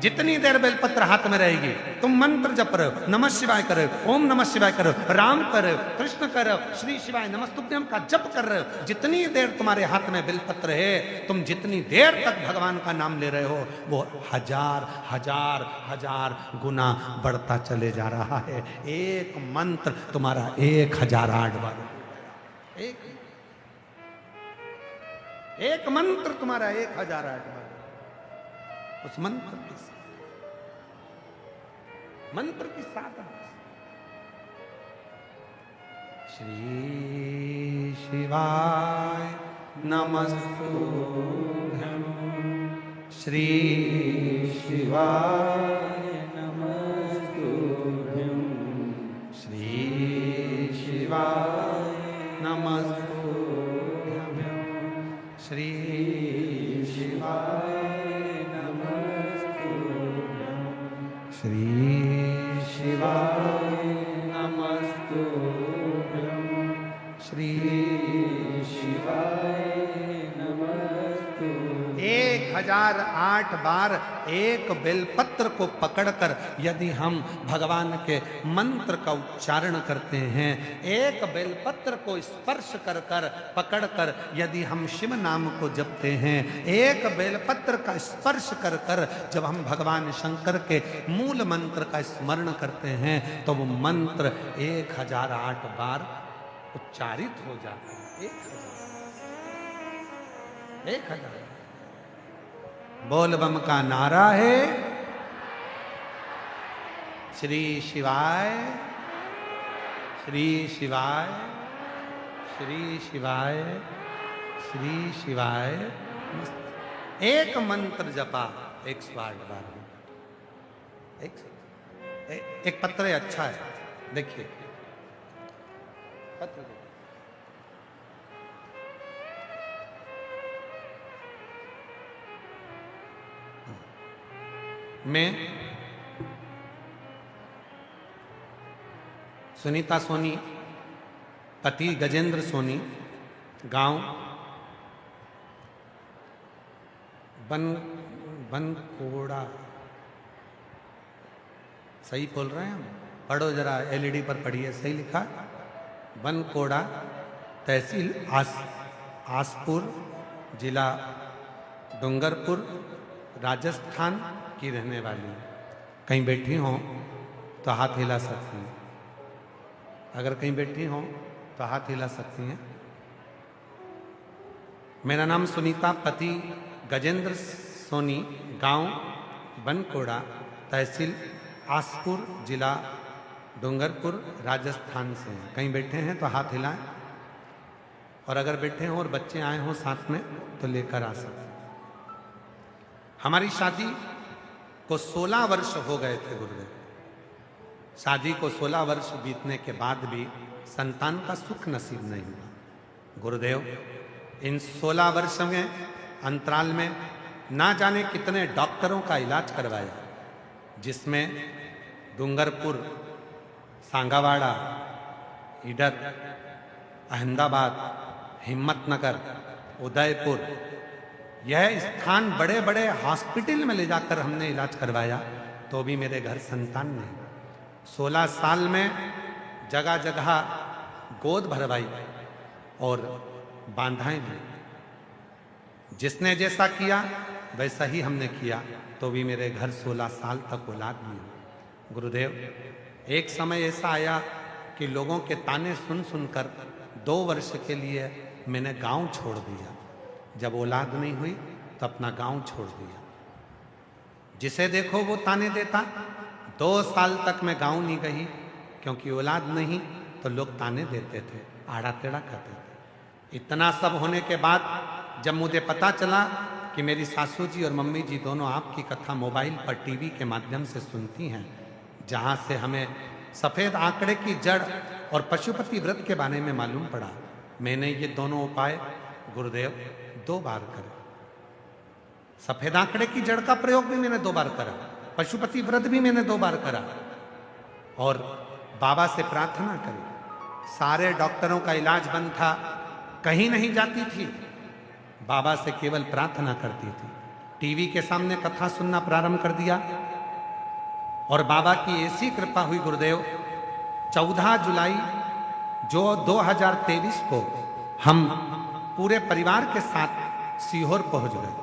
जितनी देर बेलपत्र हाथ में रहेगी तुम मंत्र जप रहे हो, नमः शिवाय कर रहे हो, ओम नमः शिवाय कर रहे हो, राम कर रहे हो, कृष्ण कर रहे हो, श्री शिवाय नमस्तुभ्यम का जप कर रहे हो, जितनी देर तुम्हारे हाथ में बेलपत्र है, तुम जितनी देर तक भगवान का नाम ले रहे हो, वो हजार हजार हजार गुना बढ़ता चले जा रहा है। एक मंत्र तुम्हारा 1008 बार एक। एक मंत्र तुम्हारा 1008 बार, उस मंत्र के साथ, मंत्र की साधना। श्री शिवाय नमस्तुभ्यं, श्री शिवाय नमस्तुभ्यं, श्री शिवाय नमस्तुभ्यं, श्री शिवाय नमस्तुभ्यं, श्री शिवाय नमस्तुभ्यं, श्री शिवाय नमस्तुभ्यं। 1008 बार एक बेलपत्र को पकड़कर यदि हम भगवान के मंत्र का उच्चारण करते हैं, एक बेलपत्र को स्पर्श कर कर पकड़कर यदि हम शिव नाम को जपते हैं, एक बेलपत्र का स्पर्श कर कर जब हम भगवान शंकर के मूल मंत्र का स्मरण करते हैं, तो वो मंत्र 1008 बार उच्चारित हो जाता है। 1000 बोल बम का नारा है। श्री शिवाय, श्री शिवाय, श्री शिवाय, श्री शिवाय। एक मंत्र जपा 108 बार। एक पत्र अच्छा है, देखिए पत्र देखिए। मैं सुनीता सोनी, पति गजेंद्र सोनी, गांव बनकोड़ा, सही बोल रहे हैं हम? पढ़ो जरा, एलईडी पर पढ़िए, सही लिखा। बनकोड़ा, तहसील आसपुर, जिला डूंगरपुर, राजस्थान की रहने वाली। कहीं बैठी हो तो हाथ हिला सकती हैं, अगर कहीं बैठी हो तो हाथ हिला सकती हैं। मेरा नाम सुनीता, पति गजेंद्र सोनी, गांव बनकोड़ा, तहसील आसपुर, जिला डूंगरपुर, राजस्थान से हैं। कहीं बैठे हैं तो हाथ हिलाएं, और अगर बैठे हों और बच्चे आए हों साथ में तो लेकर आ सकते हैं। हमारी शादी को 16 वर्ष हो गए थे गुरुदेव। शादी को 16 वर्ष बीतने के बाद भी संतान का सुख नसीब नहीं हुआ। गुरुदेव, इन 16 वर्ष में अंतराल में ना जाने कितने डॉक्टरों का इलाज करवाया, जिसमें डूंगरपुर, सांगावाड़ा, इधर अहमदाबाद, हिम्मतनगर, उदयपुर, यह स्थान बड़े बड़े हॉस्पिटल में ले जाकर हमने इलाज करवाया, तो भी मेरे घर संतान नहीं। 16 साल में जगह जगह गोद भरवाई और बांधाएं भी। जिसने जैसा किया वैसा ही हमने किया, तो भी मेरे घर 16 साल तक औलाद नहीं हुई। गुरुदेव, एक समय ऐसा आया कि लोगों के ताने सुन सुनकर 2 वर्ष के लिए मैंने गांव छोड़ दिया। जब औलाद नहीं हुई तो अपना गांव छोड़ दिया। जिसे देखो वो ताने देता। 2 साल तक मैं गांव नहीं गई, क्योंकि औलाद नहीं तो लोग ताने देते थे, आड़ा टेढ़ा करते थे। इतना सब होने के बाद जब मुझे पता चला कि मेरी सासू जी और मम्मी जी दोनों आपकी कथा मोबाइल पर टीवी के माध्यम से सुनती हैं, जहाँ से हमें सफ़ेद आंकड़े की जड़ और पशुपति व्रत के बारे में मालूम पड़ा, मैंने ये दोनों उपाय गुरुदेव 2 बार करे। सफ़ेद आंकड़े की जड़ का प्रयोग भी मैंने 2 बार करा, पशुपति व्रत भी मैंने 2 बार करा, और बाबा से प्रार्थना करी। सारे डॉक्टरों का इलाज बंद था, कहीं नहीं जाती थी, बाबा से केवल प्रार्थना करती थी। टीवी के सामने कथा सुनना प्रारंभ कर दिया, और बाबा की ऐसी कृपा हुई गुरुदेव, 14 जुलाई जो 2023 को हम पूरे परिवार के साथ सीहोर पहुंच गए,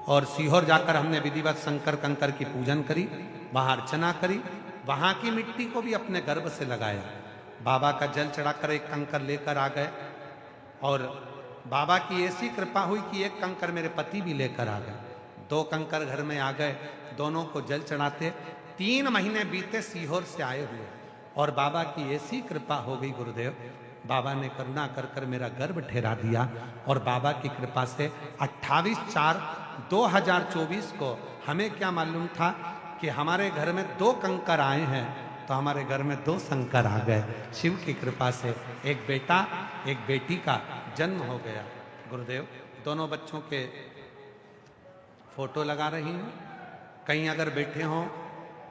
और सीहोर जाकर हमने विधिवत शंकर कंकर की पूजन करी, वहां अर्चना करी, वहां की मिट्टी को भी अपने गर्भ से लगाया, बाबा का जल चढ़ाकर एक कंकर लेकर आ गए, और बाबा की ऐसी कृपा हुई कि एक कंकर मेरे पति भी लेकर आ गए, 2 कंकर घर में आ गए, दोनों को जल चढ़ाते। 3 महीने बीते सीहोर से आए हुए, और बाबा की ऐसी कृपा हो गई गुरुदेव, बाबा ने करुणा कर कर मेरा गर्भ ठहरा दिया। और बाबा की कृपा से 28/4/2024 को हमें क्या मालूम था कि हमारे घर में 2 कंकर आए हैं, तो हमारे घर में 2 शंकर आ गए। शिव की कृपा से एक बेटा एक बेटी का जन्म हो गया। गुरुदेव दोनों बच्चों के फोटो लगा रही हैं, कहीं अगर बैठे हों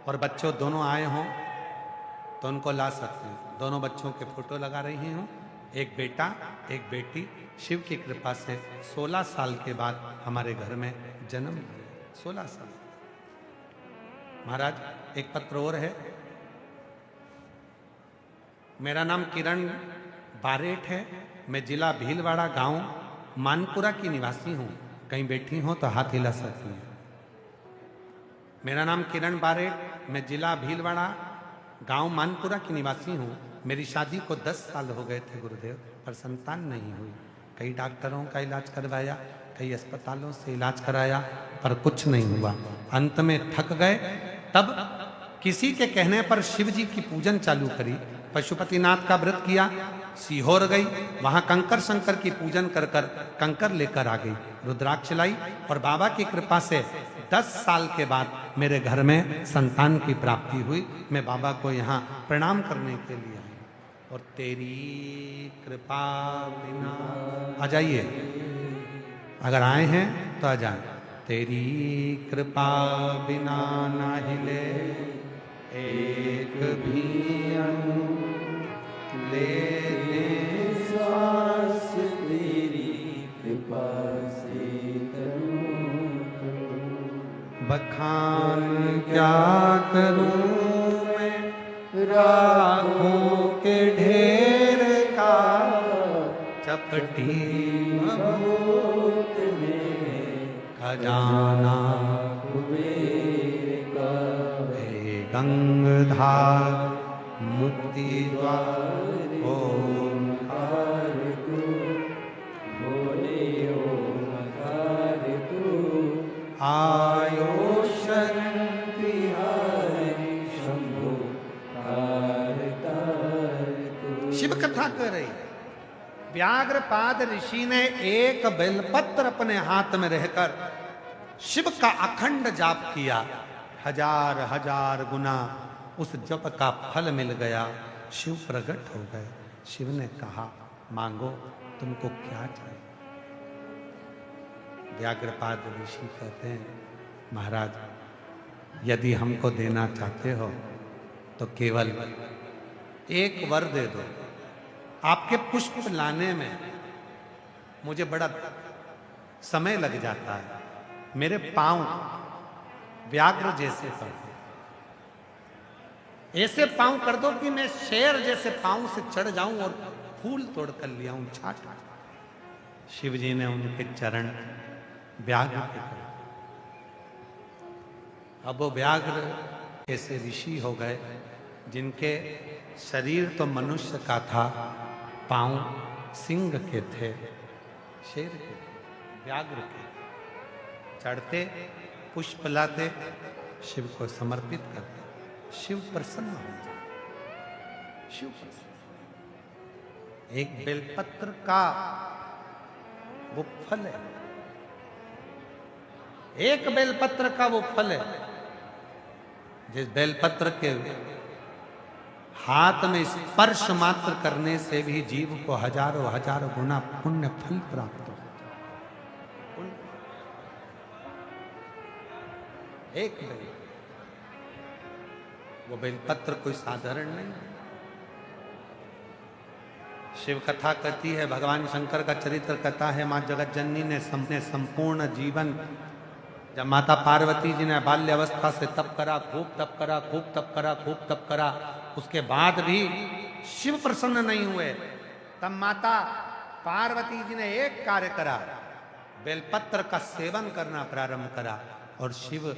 और बच्चों दोनों आए हों तो उनको ला सकते हैं। दोनों बच्चों के फोटो लगा रही हूँ, एक बेटा एक बेटी। शिव की कृपा से 16 साल के बाद हमारे घर में जन्म लिया। 16 साल। महाराज एक पत्र और है। मेरा नाम किरण बारेठ है, मैं जिला भीलवाड़ा गांव मानपुरा की निवासी हूँ। कहीं बैठी हो तो हाथ हिला सकती हैं। मेरा नाम किरण बारेठ, मैं जिला भीलवाड़ा गांव मानपुरा की निवासी हूँ। मेरी शादी को 10 साल हो गए थे गुरुदेव, पर संतान नहीं हुई। कई डॉक्टरों का इलाज करवाया, कई अस्पतालों से इलाज कराया, पर कुछ नहीं हुआ। अंत में थक गए, तब किसी के कहने पर शिव जी की पूजन चालू करी। पशुपतिनाथ का व्रत किया, सीहोर गई, वहां कंकर शंकर की पूजन कर कर कंकर लेकर आ गई, रुद्राक्ष लाई, और बाबा की कृपा से 10 साल के बाद मेरे घर में संतान की प्राप्ति हुई। मैं बाबा को यहाँ प्रणाम करने के लिए आई, और तेरी कृपा बिना, आ जाइए, अगर आए हैं तो आ जाए। तेरी कृपा बिना ना हिले एक भी अणु, लेने श्वास तेरी कृपा से करूं, बखान क्या करूं मैं राखों के ढेर का, चपटी बहुत में खजाना कुबेर का, हे गंगाधार मुक्ति द्वार ओमकार तू, बोले ओमकार तू, आयो शरण बिहारी शंभो तार तू। शिव कथा कर रही। व्याघ्रपाद ऋषि ने एक बेलपत्र अपने हाथ में रहकर शिव का अखंड जाप किया। 1000 गुना उस जप का फल मिल गया। शिव प्रकट हो गए। शिव ने कहा, मांगो तुमको क्या चाहिए। व्याघ्रपाद ऋषि कहते हैं, महाराज यदि हमको देना चाहते हो तो केवल एक वर दे दो। आपके पुष्प लाने में मुझे बड़ा समय लग जाता है, मेरे पांव व्याघ्र जैसे कर दो, ऐसे पांव कर दो कि मैं शेर जैसे पांव से चढ़ जाऊं और फूल तोड़ कर लिया हूं छाट। शिव जी ने उनके चरण व्याघ्र के कर। अब वो व्याघ्र ऐसे ऋषि हो गए जिनके शरीर तो मनुष्य का था, पांव सिंह के थे, शेर के थे, व्याघ्र के। चढ़ते, पुष्प लाते, शिव को समर्पित करते, शिव प्रसन्न हो जाते। शिव प्रसन्न। एक बेलपत्र का वो फल है, एक बेलपत्र का वो फल है। जिस बेलपत्र के हाथ में स्पर्श मात्र करने से भी जीव को 1000 गुना पुण्य फल प्राप्त हो। एक बेल, वो बेलपत्र कोई साधारण नहीं। शिव कथा कहती है, भगवान शंकर का चरित्र कहता है, मां जगत जननी ने संपूर्ण जीवन, जब माता पार्वती जी ने बाल्य अवस्था से तप करा, खूब तप करा, खूब तप करा, खूब तप करा, उसके बाद भी शिव प्रसन्न नहीं हुए, तब माता पार्वती जी ने एक कार्य करा, बेलपत्र का सेवन करना प्रारंभ करा, और शिव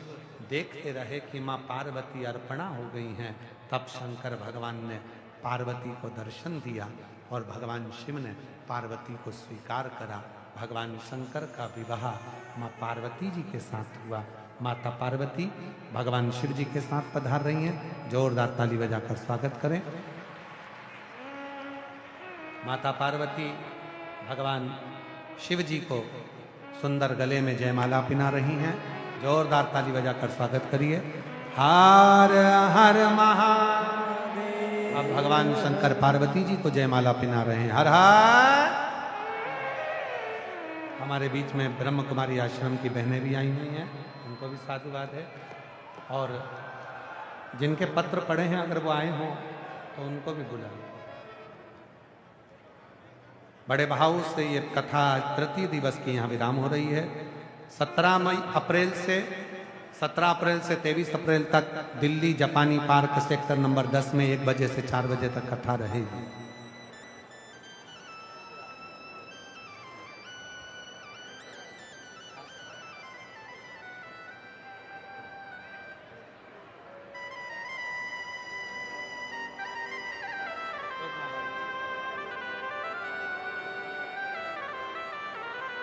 देखते रहे कि मां पार्वती अर्पणा हो गई हैं। तब शंकर भगवान ने पार्वती को दर्शन दिया और भगवान शिव ने पार्वती को स्वीकार करा। भगवान शंकर का विवाह माँ पार्वती जी के साथ हुआ। माता पार्वती भगवान शिव जी के साथ पधार रही हैं। जोरदार ताली बजाकर स्वागत करें। माता पार्वती भगवान शिव जी को सुंदर गले में जयमाला पिना रही हैं। जोरदार ताली बजाकर स्वागत करिए। हर हर महादेव। अब भगवान शंकर पार्वती जी को जयमाला पिना रहे हैं। हर हर। हमारे बीच में ब्रह्म कुमारी आश्रम की बहनें भी आई हुई हैं, उनको भी साधुवाद है। और जिनके पत्र पढ़े हैं अगर वो आए हों तो उनको भी बुलाएं। बड़े भाव से ये कथा तृतीय दिवस की यहाँ विराम हो रही है। 17 अप्रैल से 23 अप्रैल तक दिल्ली जापानी पार्क सेक्टर नंबर 10 में 1 बजे से 4 बजे तक कथा रहेगी।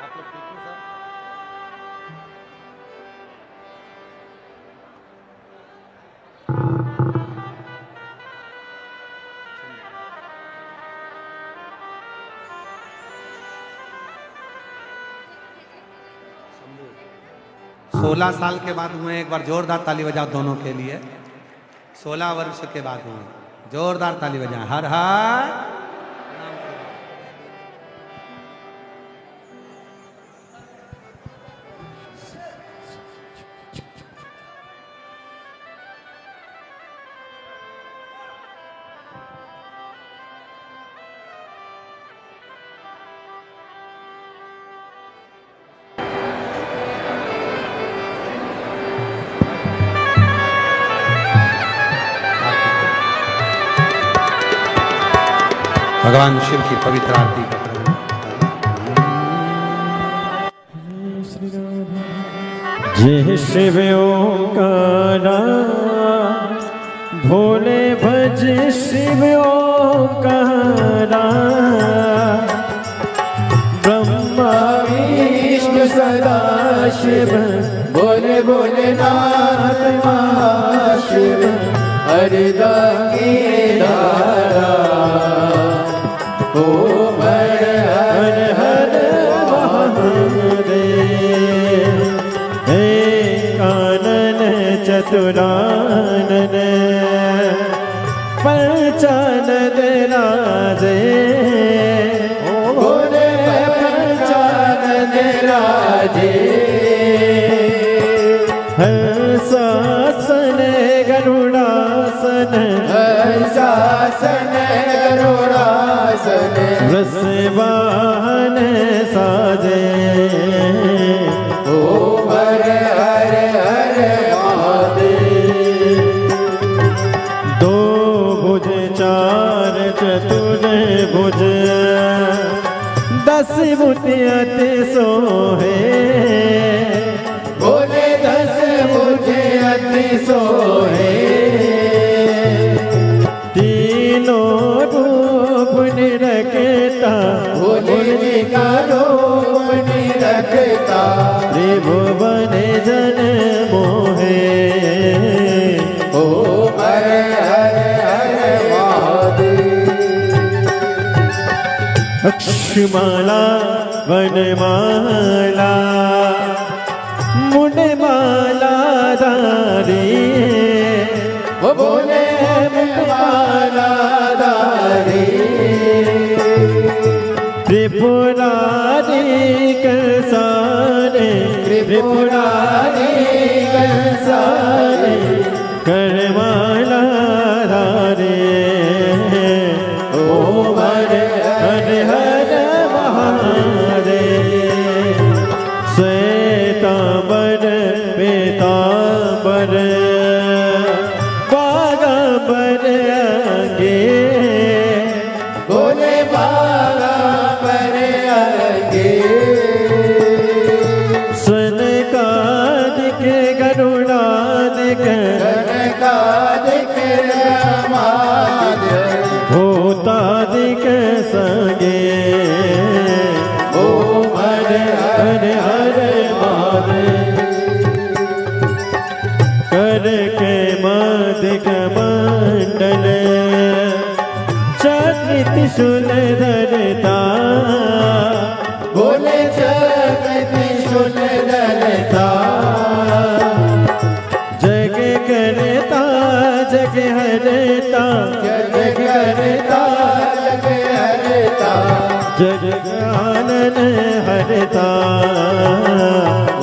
आप लोग ठीक हैं सर? शंभू 16 साल के बाद हुए। एक बार जोरदार ताली बजाओ दोनों के लिए। 16 वर्ष के बाद हुए। जोरदार ताली बजाएं। हर हर। भगवान शिव की पवित्र आरती का जय शिव ओंकारा भोले भज शिव ओंकारा ब्रह्मा विष्णु सदा शिव बोले बोले नाथ महाशिव हरिदारी धारा ओम हर हर महादेव हे कानन चतुरानन पंचानन राजे बोले पंचानन राजे हंसासन गरुड़ासन हंसासन गरुड़ासन रसवाहन साजे ओम हर हर हर महादेव दो भुज चार चतुर भुज 10 मुठियत सोहे बोले 10 मुझे अति सोहे तीनों रूप निरखता बोले जी का रूप निरखता त्रिभुवन जन मोहे ओम हर हर हर महादेव अक्षमाला वनमाला मुंडमाला धारी वो बोले माला दारी त्रिपुरारी कंसारे त्रिपुरारी कंसारे करमाला धारे ओम हर हर हर महादेव श्वेतांबर पीतांबर बागांबर आगे बोले बाला पर आगे स्वनकादिक गरुड़ादिक कनकादिक रामादिक कमंडल चक्र त्रिशूल धरता बोले चक्र त्रिशूल धरता जग करता जग हरता जग करता जग हरता जग आनन हरता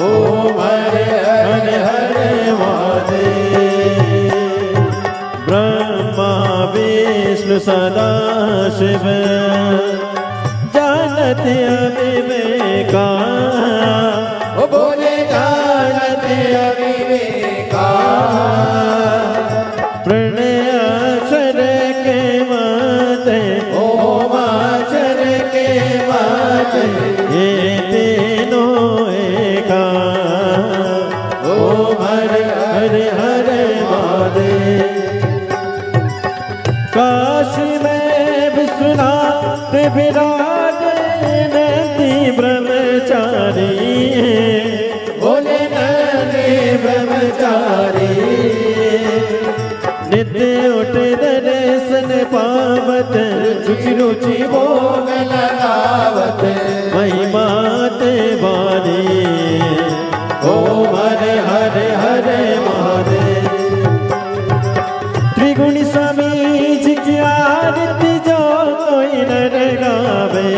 ओम हर हर हर महादेव ब्रह्मा विष्णु सदा शिव जानत अविवेका ओ बोले जानत अविवेका प्रणय अक्षर के माते ओम अक्षर के माते ये तीनों एका ओम हर हर हर महादेव काशी में विश्वनाथ विराज नंदी ब्रह्मचारी बोले नंदी ब्रह्मचारी नित्य उठ दर्शन पावत रुचि रुचि भोग लगावत महिमा ते बारी ओम हर हर हर महादेव त्रिगुणी स्वामी जी की आरती जो कोई नर गावे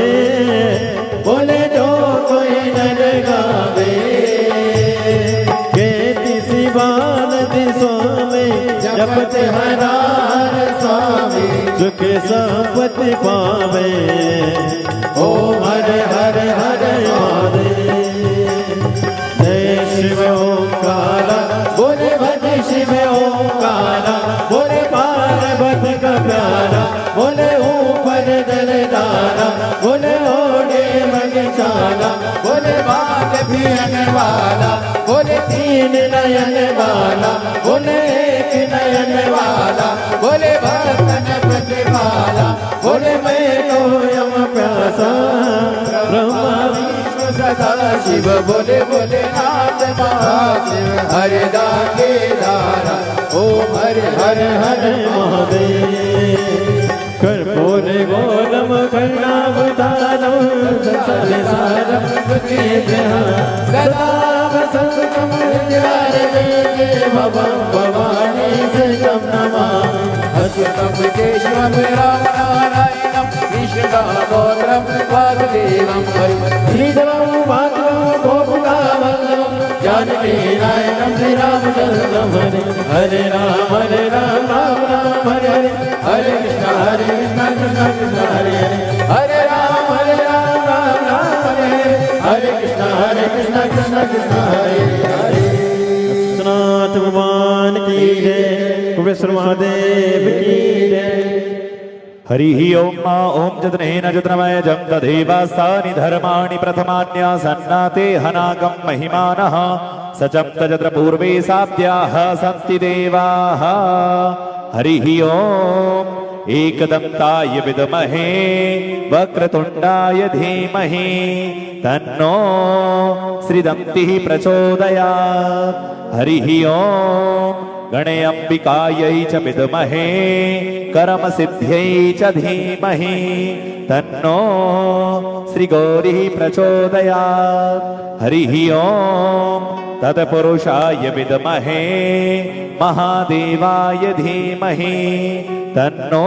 बोले जो कोई नर गावे केति शिवान दिशों में जपत हरार स्वामी सुख संपत्ति पावे ओम हर हर हर महादेव जय शिव ओंकारा बोले भज शिव ओंकारा बोले पार्वती का प्यारा बोले ऊपर दलदारा बोले ओढ़े मगचाला बोले बाग भियन वाला बोले तीन नयन वाला बोले एक नयन वाला बोले भक्तन प्रतिपाला बोले मैं तो यम प्यासा ब्रह्मा विष्णु सदा शिव बोले बोले नाथ महादेव हरिदा केदारा ओम हर हर हर महादेव कर्पूर गोलम कर्णावतारम संसारम सदा वसंतम भवं भवानी सजम नमामि हस्तम केशवं राम नारायणं विष्णुदामोदरं वासुदेवं श्रीधरं माधवं गोपिकावल्लभं जानकी नायकं श्रीरामचन्द्रं हरे हरे राम राम राम हरे हरे हरे कृष्ण कृष्ण कृष्ण हरे हरे हरे राम राम हरे हरे कृष्ण कृष्ण हरे हरे नाथ भगवान की जय विष्णु महादेव की जय हरि ओम ओम जतनेन जतनमय जम तदेवास्तानि धर्माणि प्रथमान्यासन्नाते हनागम महिमानः सचम तजत्र पूर्वे साप्याः सन्ति देवाः हरि ओम एकदन्ताय विद्महे वक्रतुण्डाय धीमहि तन्नो श्रीदन्तिः प्रचोदयात् हरि ओम गणेऽम्बिकायै च विद्महे कर्मसिद्ध्यै च धीमहि तन्नो श्रीगौरिः प्रचोदयात् हरि ओम तत्पुरुषाय विद्महे महादेवाय धीमहि तन्नो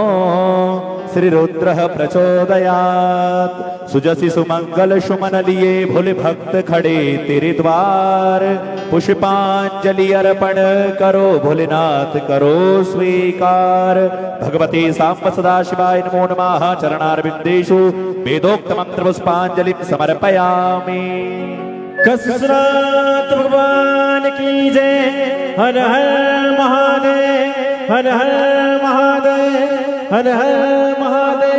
श्रीरुद्रः प्रचोदयात् सुजसि सुमंगल सुमन लिए भोले भक्त खड़े तेरे द्वार पुष्पांजलि अर्पण करो भोलेनाथ करो स्वीकार भगवते सांब सदाशिवाय नमो नमः चरणारविंदेषु वेदोक्त मंत्र पुष्पांजलि समर्पयामि कसरत भगवान की जय हर हर महादेव हर हर महादेव हर हर महादेव